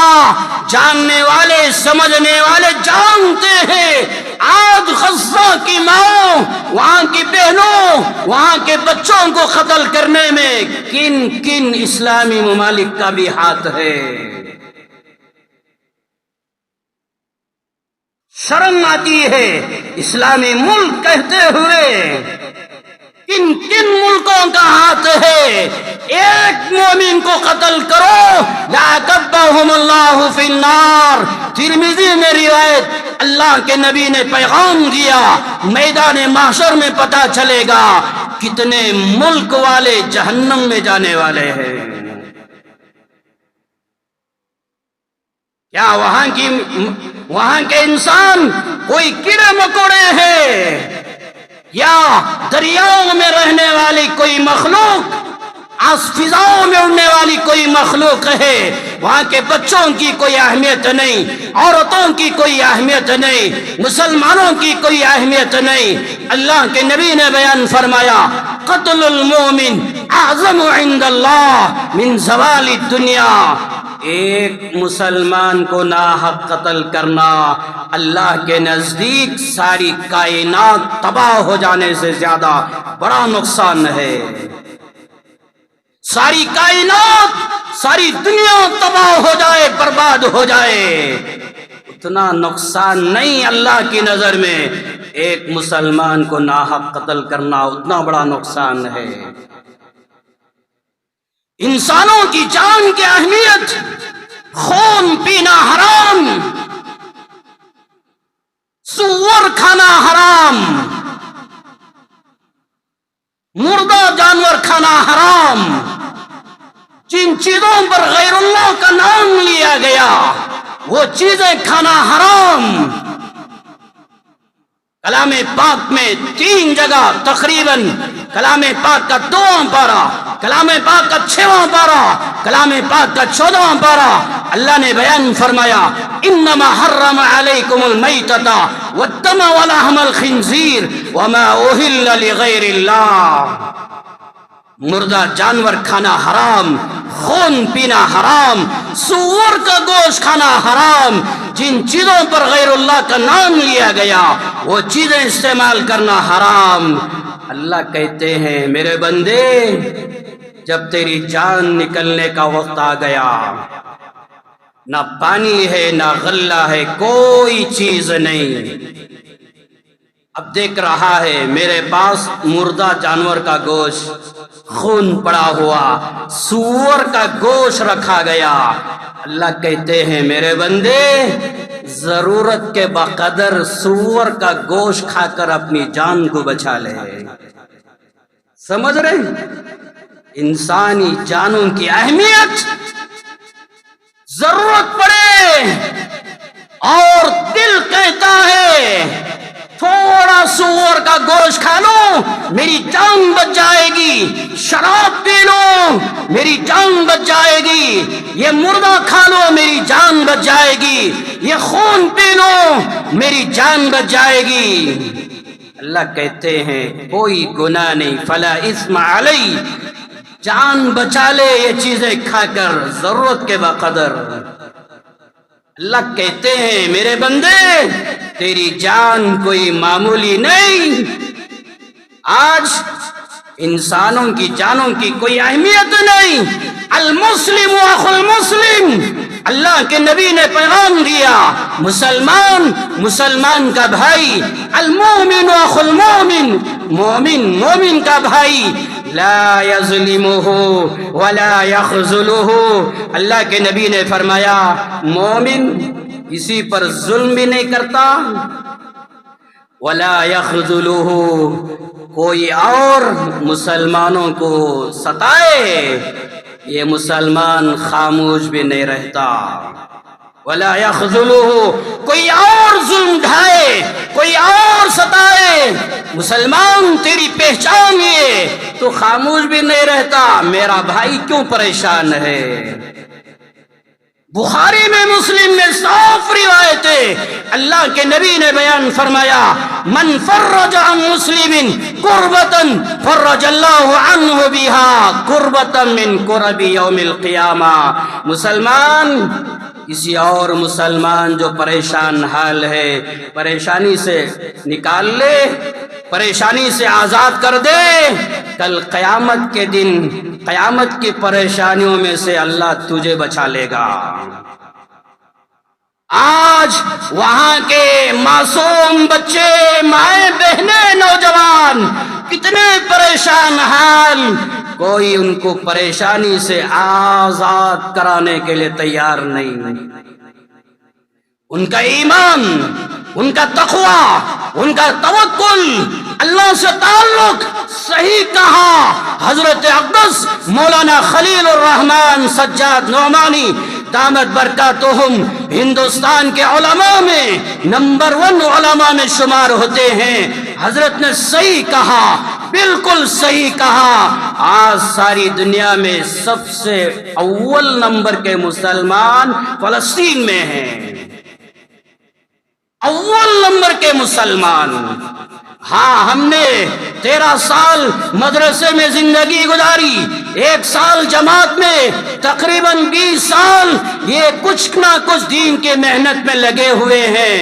جاننے والے سمجھنے والے جانتے ہیں آج غزہ کی ماں، وہاں کی بہنوں، وہاں کے بچوں کو قتل کرنے میں کن کن اسلامی ممالک کا بھی ہاتھ ہے۔ شرم آتی ہے اسلامی ملک کہتے ہوئے، کن کن ملکوں کا ہاتھ ہے۔ ایک مومن کو قتل کرو لَعَكَبَّهُمُ اللَّهُ فِي النَّارِ۔ ترمذی میں روایت، اللہ کے نبی نے پیغام دیا، میدان محشر میں پتہ چلے گا کتنے ملک والے جہنم میں جانے والے ہیں۔ کیا وہاں کے انسان کوئی کیڑے مکوڑے ہیں، یا دریاؤں میں رہنے والی کوئی مخلوق، فضاؤں میں اڑنے والی کوئی مخلوق ہے؟ وہاں کے بچوں کی کوئی اہمیت نہیں، عورتوں کی کوئی اہمیت نہیں، مسلمانوں کی کوئی اہمیت نہیں۔ اللہ کے نبی نے بیان فرمایا، قتل المومن اعظم عند اللہ من زوال الدنیا۔ ایک مسلمان کو ناحق قتل کرنا اللہ کے نزدیک ساری کائنات تباہ ہو جانے سے زیادہ بڑا نقصان ہے۔ ساری کائنات، ساری دنیا تباہ ہو جائے، برباد ہو جائے، اتنا نقصان نہیں اللہ کی نظر میں۔ ایک مسلمان کو ناحق قتل کرنا اتنا بڑا نقصان ہے۔ انسانوں کی جان کی اہمیت، خون پینا حرام، سور کھانا حرام، مردہ جانور کھانا حرام، جن چیزوں پر غیر اللہ کا نام لیا گیا وہ چیزیں کھانا حرام۔ کلام پاک میں 3 جگہ تقریباً، کلام پاک کا 2واں پارہ، کلام پاک کا 6واں پارہ، کلام پاک کا 14واں پارہ، اللہ نے بیان فرمایا، انما حرم علیکم المیتۃ والدم ولحم الخنزیر وما اہل لغیر اللہ۔ مردہ جانور کھانا حرام، خون پینا حرام، سور کا گوشت کھانا حرام، جن چیزوں پر غیر اللہ کا نام لیا گیا وہ چیزیں استعمال کرنا حرام۔ اللہ کہتے ہیں میرے بندے، جب تیری جان نکلنے کا وقت آ گیا، نہ پانی ہے نہ غلہ ہے، کوئی چیز نہیں۔ اب دیکھ رہا ہے میرے پاس مردہ جانور کا گوشت، خون پڑا ہوا، سور کا گوشت رکھا گیا۔ اللہ کہتے ہیں میرے بندے، ضرورت کے بقدر سور کا گوشت کھا کر اپنی جان کو بچا لے۔ سمجھ رہے؟ انسانی جانوں کی اہمیت، ضرورت پڑے اور دل کہتا ہے تھوڑا سور کا گوشت کھا لو میری جان بچ جائے گی، شراب پی لو میری جان بچ جائے گی، یہ مردہ کھا لو میری جان بچ جائے گی، یہ خون پی لو میری جان بچ جائے گی۔ اللہ کہتے ہیں کوئی گناہ نہیں، فلا اثم علی، جان بچا لے یہ چیزیں کھا کر ضرورت کے بقدر۔ اللہ کہتے ہیں میرے بندے تیری جان کوئی معمولی نہیں۔ آج انسانوں کی جانوں کی کوئی اہمیت نہیں۔ المسلم اخو المسلم، اللہ کے نبی نے پیغام دیا، مسلمان مسلمان کا بھائی، المومن اخو المومن، مومن مومن کا بھائی، لا یظلمہ ولا یخذلہ۔ اللہ کے نبی نے فرمایا مومن کسی پر ظلم بھی نہیں کرتا، ولا یخذلہ، کوئی اور مسلمانوں کو ستائے یہ مسلمان خاموش بھی نہیں رہتا۔ ولا یخذلہ، کوئی اور ظلم ڈھائے، کوئی اور ستائے، مسلمان تیری پہچان یہ، تو خاموش بھی نہیں رہتا، میرا بھائی کیوں پریشان ہے؟ بخاری میں مسلم میں صاف روایت ہے، اللہ کے نبی نے بیان فرمایا من فرج عن مسلم کربتا فرج اللہ عنہ بها کربتا من کرب یوم القیامہ۔ مسلمان کسی اور مسلمان جو پریشان حال ہے پریشانی سے نکال لے، پریشانی سے آزاد کر دے، کل قیامت کے دن قیامت کی پریشانیوں میں سے اللہ تجھے بچا لے گا۔ آج وہاں کے معصوم بچے، مائیں بہنیں، نوجوان کتنے پریشان حال، کوئی ان کو پریشانی سے آزاد کرانے کے لیے تیار نہیں۔ ان کا ایمان، ان کا تقوی، ان کا توکل، اللہ سے تعلق صحیح کہا حضرت اقدس مولانا خلیل الرحمن سجاد نعمانی دامت برکاتہم ہندوستان کے علماء میں نمبر 1 علماء میں شمار ہوتے ہیں۔ حضرت نے صحیح کہا، بالکل صحیح کہا، آج ساری دنیا میں سب سے اول نمبر کے مسلمان فلسطین میں ہیں، اول نمبر کے مسلمان۔ ہاں ہم نے 13 سال مدرسے میں زندگی گزاری، 1 سال جماعت میں، تقریباً 20 سال یہ کچھ نہ کچھ دین کے محنت میں لگے ہوئے ہیں۔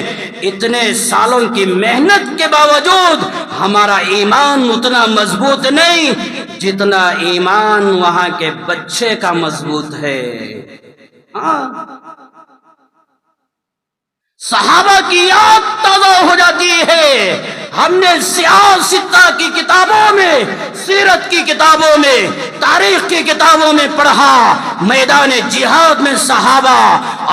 اتنے سالوں کی محنت کے باوجود ہمارا ایمان اتنا مضبوط نہیں جتنا ایمان وہاں کے بچے کا مضبوط ہے۔ ہاں صحابہ کی یاد تازہ ہو جاتی ہے۔ ہم نے سیاستہ کی کتابوں میں، سیرت کی کتابوں میں، تاریخ کی کتابوں میں پڑھا، میدان جہاد میں صحابہ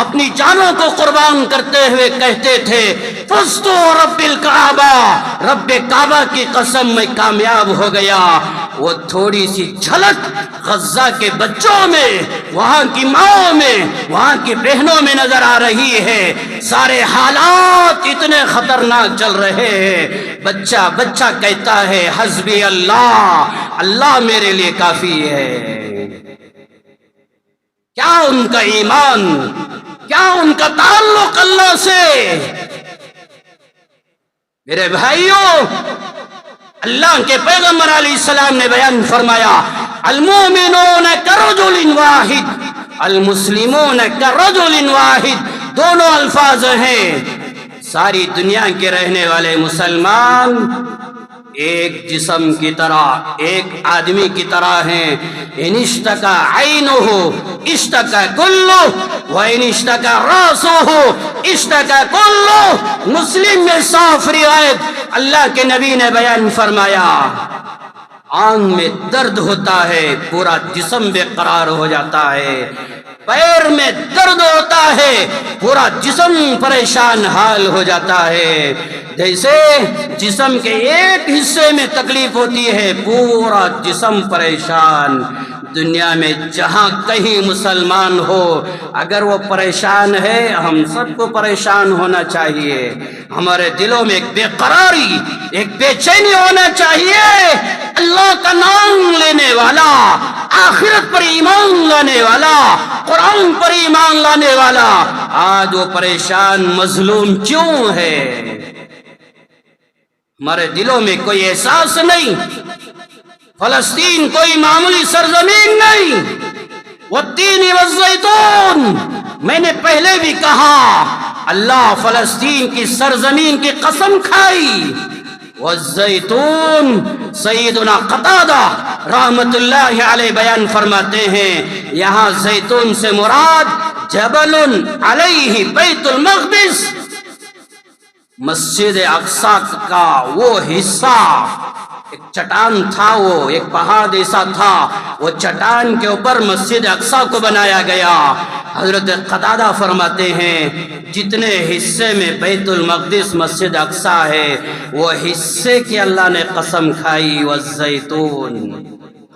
اپنی جانوں کو قربان کرتے ہوئے کہتے تھے فزت رب الکعبہ، رب کعبہ کی قسم میں کامیاب ہو گیا۔ وہ تھوڑی سی جھلک غزہ کے بچوں میں، وہاں کی ماؤں میں، وہاں کی بہنوں میں نظر آ رہی ہے۔ سارے حالات اتنے خطرناک چل رہے ہیں، بچہ بچہ کہتا ہے حسبی اللہ، اللہ میرے لیے کافی ہے۔ کیا ان کا ایمان، کیا ان کا تعلق اللہ سے؟ میرے بھائیوں، اللہ کے پیغمبر علیہ السلام نے بیان فرمایا المومنون کرجل واحد، المسلمون کرجل واحد، دونوں الفاظ ہیں۔ ساری دنیا کے رہنے والے مسلمان ایک جسم کی طرح، ایک آدمی کی طرح ہیں۔ ان اشتکا عینہ اشتکا کلہ وان اشتکا راسہ اشتکا کلہ۔ مسلم میں صاف روایت، اللہ کے نبی نے بیان فرمایا آنکھ میں درد ہوتا ہے پورا جسم بے قرار ہو جاتا ہے، پیر میں درد ہوتا ہے پورا جسم پریشان حال ہو جاتا ہے۔ جیسے جسم کے ایک حصے میں تکلیف ہوتی ہے پورا جسم پریشان۔ دنیا میں جہاں کہیں مسلمان ہو اگر وہ پریشان ہے، ہم سب کو پریشان ہونا چاہیے۔ ہمارے دلوں میں ایک بے قراری، ایک بے چینی ہونا چاہیے۔ اللہ کا نام لینے والا، آخرت پر ایمان لانے والا، قرآن پر ایمان لانے والا، آج وہ پریشان مظلوم کیوں ہے؟ ہمارے دلوں میں کوئی احساس نہیں، فلسطین کوئی معمولی سرزمین نہیں. والتین والزیتون، میں نے پہلے بھی کہا اللہ فلسطین کی سرزمین کی قسم کھائی. والزیتون، سیدنا قتادہ رحمت اللہ علیہ بیان فرماتے ہیں یہاں زیتون سے مراد جبل علیہ بیت المقدس، مسجد اقصی کا وہ حصہ. ایک چٹان تھا، وہ ایک پہاڑ ایسا تھا، وہ چٹان کے اوپر مسجد اقصی کو بنایا گیا. حضرت قتادہ فرماتے ہیں جتنے حصے میں بیت المقدس مسجد اقصی ہے وہ حصے کی اللہ نے قسم کھائی. والزیتون،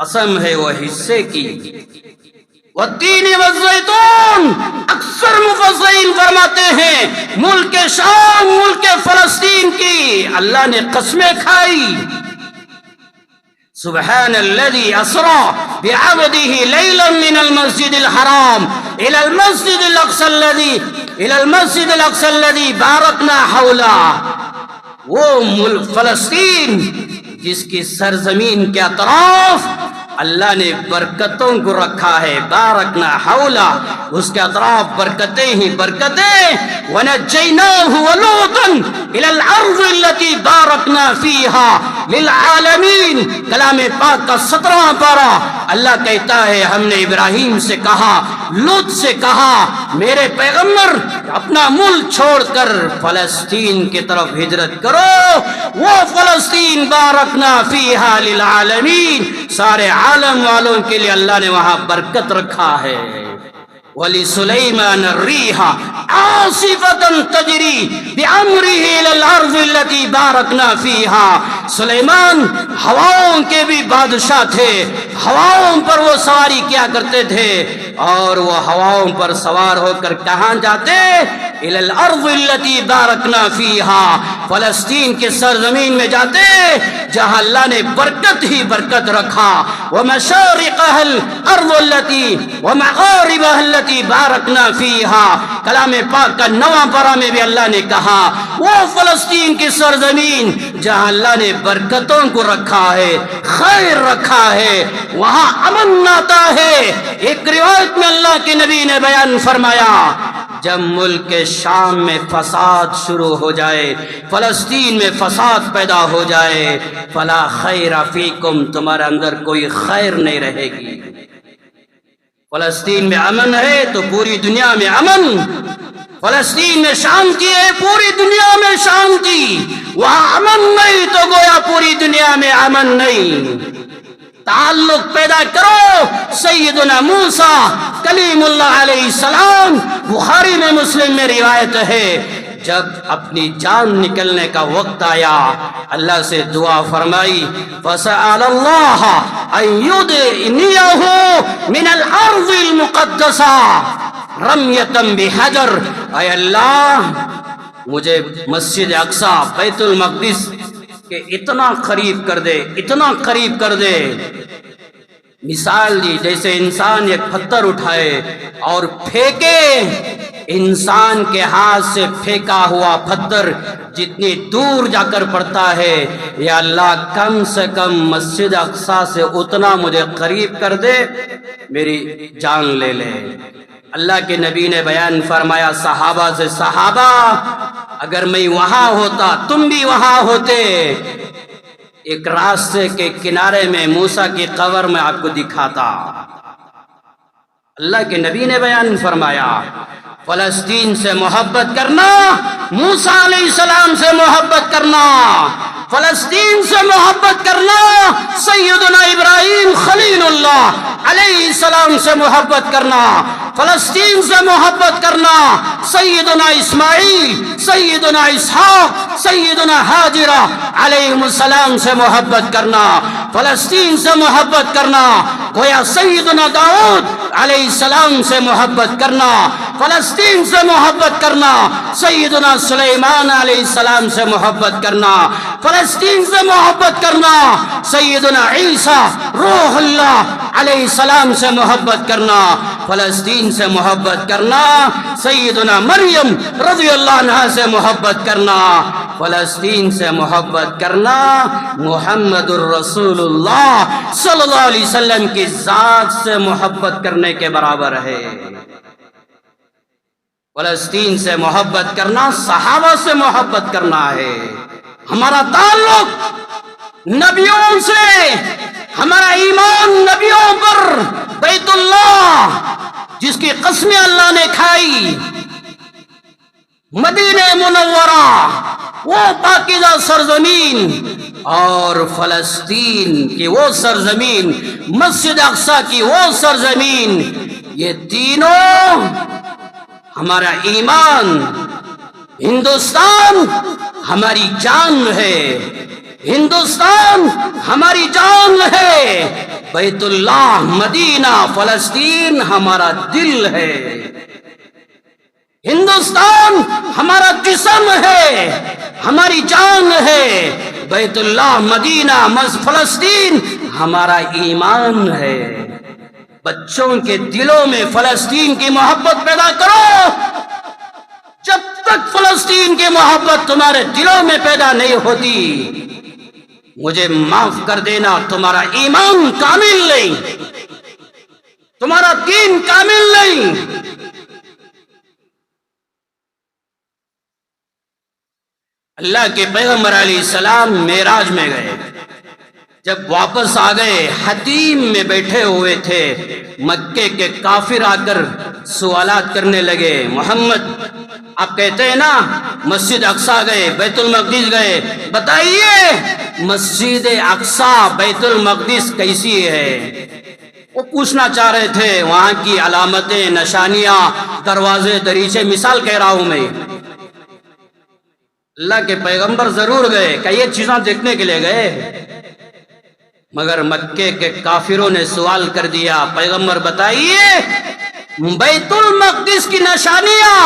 قسم ہے وہ حصے کی. والتین والزیتون، اکثر مفسرین فرماتے ہیں ملک شام، ملک فلسطین کی اللہ نے قسمیں کھائی. سبحان الذي أسرى بعبده ليلا من المسجد الحرام إلى المسجد الأقصى الذي باركنا حوله. وہ فلسطین جس کی سرزمین کے اطراف اللہ نے برکتوں کو رکھا ہے، بارکنا حولا، اس کے اطراف برکتیں ہی برکتیں. ونجیناہ ولوطا الی الارض التي بارکنا فیہا للعالمین. کلام پاک کا 17واں پارہ اللہ کہتا ہے ہم نے ابراہیم سے کہا، لوط سے کہا میرے پیغمبر اپنا ملک چھوڑ کر فلسطین کی طرف ہجرت کرو. وہ فلسطین بارکنا فیہا للعالمین، سارے عالم والوں کے لیے اللہ نے وہاں برکت رکھا ہے. وَلِسُلَيْمَانَ الرِّيحَ عَاصِفَةً تَجْرِي بِأَمْرِهِ إِلَى الْأَرْضِ الَّتِي بَارَكْنَا فِيهَا. سلیمان ہواؤں کے بھی بادشاہ تھے، ہواؤں پر وہ سواری کیا کرتے تھے اور وہ ہواؤں پر سوار ہو کر کہاں جاتے؟ إِلَى الْأَرْضِ الَّتِي بَارَكْنَا فِيهَا، فلسطین کے سرزمین میں جاتے جہاں اللہ نے برکت ہی برکت رکھا. وَمَشَارِقَهَا الْأَرْضُ الَّتِي وَمَغَارِبَهَا الَّتِي بَارَكْنَا فِيهَا. کلام پاک کا 9واں پارہ میں بھی اللہ نے کہا وہ فلسطین کی سرزمین جہاں اللہ نے برکتوں کو رکھا ہے، خیر رکھا ہے، وہاں امن آتا ہے. ایک روایت میں اللہ کے نبی نے بیان فرمایا جب ملک شام میں فساد شروع ہو جائے، فلسطین میں فساد پیدا ہو جائے، فلا خیر فیکم، تمہارے اندر کوئی خیر نہیں رہے گی. فلسطین میں امن ہے تو پوری دنیا میں امن، فلسطین میں شانتی ہے پوری دنیا میں شانتی، وہاں امن نہیں تو گویا پوری دنیا میں امن نہیں. تعلق پیدا کرو. سیدنا موسیٰ کلیم اللہ علیہ السلام، بخاری میں مسلم میں روایت ہے جب اپنی جان نکلنے کا وقت آیا اللہ سے دعا فرمائی فَسَأَلَ اللَّهَ أَن يُدْنِيَهُ مِنَ الْأَرْضِ الْمُقَدَّسَةِ رَمْيَةً بِحَجَرٍ، اے اللہ مجھے مسجد اقصی بیت المقدس کہ اتنا قریب کر دے، اتنا قریب کر دے. مثال دی جیسے انسان ایک پتھر اٹھائے اور پھینکے، انسان کے ہاتھ سے پھینکا ہوا پتھر جتنی دور جا کر پڑتا ہے، یا اللہ کم سے کم مسجد اقصی سے اتنا مجھے قریب کر دے، میری جان لے لے. اللہ کے نبی نے بیان فرمایا صحابہ سے، صحابہ اگر میں وہاں ہوتا تم بھی وہاں ہوتے. ایک راستے کے کنارے میں موسیٰ کی قبر میں آپ کو دکھاتا. اللہ کے نبی نے بیان فرمایا فلسطین سے محبت کرنا، موسیٰ علیہ السلام سے محبت کرنا، فلسطین سے محبت کرنا، سیدنا ابراہیم خلیل اللہ علیہ السلام سے محبت کرنا، فلسطین سے محبت کرنا، سیدنا اسماعیل، سیدنا اسحاق، سیدنا ہاجرہ علیہ السلام سے محبت کرنا، فلسطین سے محبت کرنا، گویا سیدنا داؤد علیہ السلام سے محبت کرنا، فلسطین سے محبت کرنا، سیدنا سلیمان علیہ السلام سے محبت کرنا، فلسطین سے محبت کرنا، سیدنا عیسیٰ روح اللہ علیہ السلام سے محبت کرنا، فلسطین سے محبت کرنا، سیدنا مریم رضی اللہ عنہ سے محبت کرنا، فلسطین سے محبت کرنا محمد الرسول اللہ صلی اللہ علیہ وسلم کی ذات سے محبت کرنے کے برابر ہے۔ فلسطین سے محبت کرنا صحابہ سے محبت کرنا ہے۔ ہمارا تعلق نبیوں سے، ہمارا ایمان نبیوں پر، بیت اللہ جس کی قسمیں اللہ نے کھائی، مدینہ منورہ وہ پاکیزہ سرزمین، اور فلسطین کی وہ سرزمین، مسجد اقصی کی وہ سرزمین، یہ تینوں ہمارا ایمان۔ ہندوستان ہماری جان ہے، ہندوستان ہماری جان ہے، بیت اللہ مدینہ فلسطین ہمارا دل ہے، ہندوستان ہمارا جسم ہے، ہماری جان ہے، بیت اللہ مدینہ فلسطین ہمارا ایمان ہے۔ بچوں کے دلوں میں فلسطین کی محبت پیدا کرو۔ جب تک فلسطین کی محبت تمہارے دلوں میں پیدا نہیں ہوتی، مجھے معاف کر دینا، تمہارا ایمان کامل نہیں، تمہارا دین کامل نہیں۔ اللہ کے پیغمبر علیہ السلام معراج میں گئے، جب واپس آ گئے حتیم میں بیٹھے ہوئے تھے، مکے کے کافر آ کر سوالات کرنے لگے، محمد آپ کہتے ہیں نا مسجد اقصی گئے، بیت المقدس گئے، بتائیے مسجد اقصی بیت المقدس کیسی ہے؟ وہ پوچھنا چاہ رہے تھے، وہاں کی علامتیں، نشانیاں، دروازے، دریچے، مثال کہہ رہا ہوں میں۔ اللہ کے پیغمبر ضرور گئے کہ یہ چیزاں دیکھنے کے لیے گئے، مگر مکے کے کافروں نے سوال کر دیا، پیغمبر بتائیے بیت المقدس کی نشانیاں،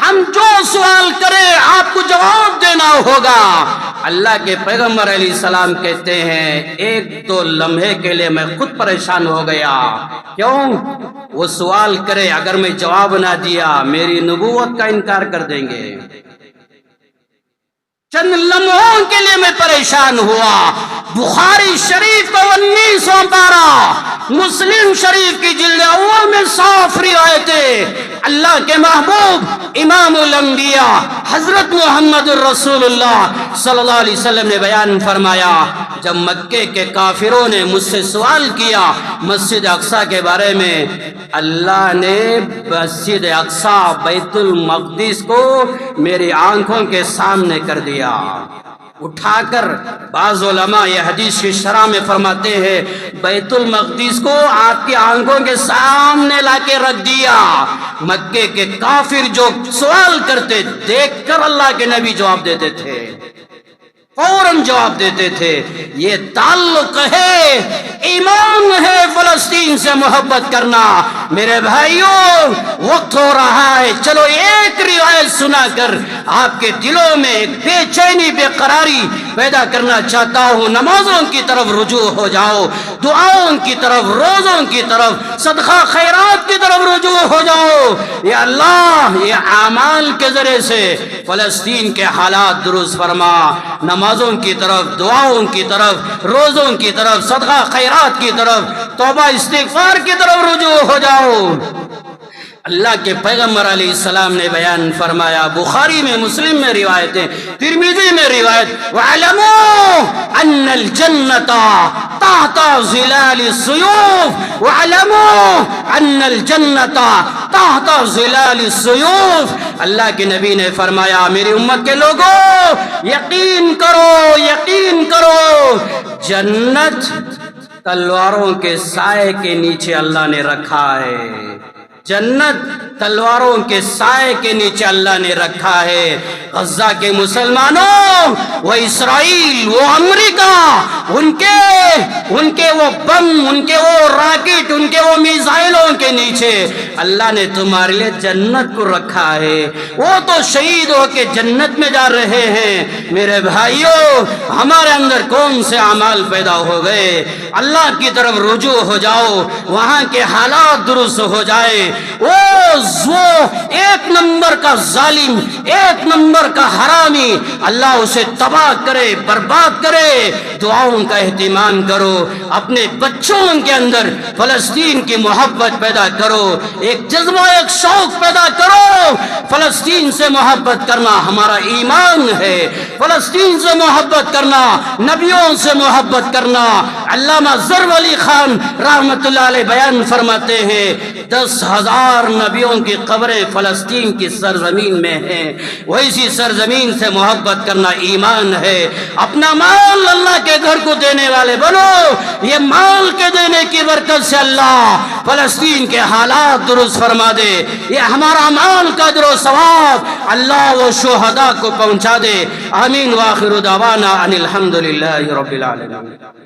ہم جو سوال کریں آپ کو جواب دینا ہوگا۔ اللہ کے پیغمبر علیہ السلام کہتے ہیں، ایک دو لمحے کے لیے میں خود پریشان ہو گیا، کیوں؟ وہ سوال کرے، اگر میں جواب نہ دیا میری نبوت کا انکار کر دیں گے۔ چند لمحوں کے لیے میں پریشان ہوا۔ بخاری شریف کو 19 پارہ، مسلم شریف کی جلد اول میں صاف روایتیں، اللہ کے محبوب امام الانبیاء حضرت محمد الرسول اللہ صلی اللہ علیہ وسلم نے بیان فرمایا، جب مکے کے کافروں نے مجھ سے سوال کیا مسجد اقصی کے بارے میں، اللہ نے مسجد اقصی بیت المقدس کو میری آنکھوں کے سامنے کر دیا، اٹھا کر۔ بعض علماء یہ حدیث کی شرح میں فرماتے ہیں، بیت المقدس کو آپ کی آنکھوں کے سامنے لا کے رکھ دیا۔ مکے کے کافر جو سوال کرتے، دیکھ کر اللہ کے نبی جواب دیتے تھے، فوراً جواب دیتے تھے۔ یہ تعلق ہے، ایمان ہے فلسطین سے محبت کرنا۔ میرے بھائیوں، وقت ہو رہا ہے، چلو ایک روایت سنا کر آپ کے دلوں میں ایک بے چینی، بے قراری پیدا کرنا چاہتا ہوں۔ نمازوں کی طرف رجوع ہو جاؤ، دعاؤں کی طرف، روزوں کی طرف، صدقہ خیرات کی طرف رجوع ہو جاؤ۔ یا اللہ، یہ اعمال کے ذریعے سے فلسطین کے حالات درست فرما۔ نمازوں کی طرف، دعاؤں کی طرف، روزوں کی طرف، صدقہ خیرات کی طرف، توبہ استغفار کی طرف رجوع ہو جاؤ۔ اللہ کے پیغمبر علیہ السلام نے بیان فرمایا، بخاری میں، مسلم میں روایتیں، ترمذی میں روایت، وَاعْلَمُوا أَنَّ الْجَنَّةَ تَحْتَ ظِلَالِ السُّيُوفِ وَاعْلَمُوا أَنَّ الْجَنَّةَ تَحْتَ ظِلَالِ السُّيُوفِ۔ اللہ کے نبی نے فرمایا، میری امت کے لوگوں یقین کرو، یقین کرو، جنت تلواروں کے سائے کے نیچے اللہ نے رکھا ہے، جنت تلواروں کے سائے کے نیچے اللہ نے رکھا ہے۔ غزہ کے مسلمانوں، وہ اسرائیل، وہ امریکہ، ان کے وہ بم، ان کے وہ راکٹ، ان کے وہ میزائلوں کے نیچے اللہ نے تمہارے لیے جنت کو رکھا ہے۔ وہ تو شہید ہو کے جنت میں جا رہے ہیں۔ میرے بھائیوں، ہمارے اندر کون سے اعمال پیدا ہو گئے؟ اللہ کی طرف رجوع ہو جاؤ، وہاں کے حالات درست ہو جائے۔ وہ بس وہ ایک نمبر کا ظالم، ایک نمبر کا حرامی، اللہ اسے تباہ کرے، برباد کرے۔ دعاؤں کا اہتمام کرو، اپنے بچوں کے اندر فلسطین کی محبت پیدا کرو، ایک جذبہ، ایک شوق پیدا کرو۔ فلسطین سے محبت کرنا ہمارا ایمان ہے، فلسطین سے محبت کرنا، نبیوں سے محبت کرنا۔ علامہ ظفر علی خان رحمت اللہ علیہ بیان فرماتے ہیں 10,000 نبیوں کی قبریں فلسطین کی سرزمین میں ہیں، ویسی سرزمین سے محبت کرنا ایمان ہے۔ اپنا مال اللہ کے گھر کو دینے والے بنو، یہ مال کے دینے کی برکت سے اللہ فلسطین کے حالات درست فرما دے، یہ ہمارا مال کا در و ثواب اللہ و شہداء کو پہنچا دے۔ آمین۔ وآخر دعوانا ان الحمدللہ رب العالمین۔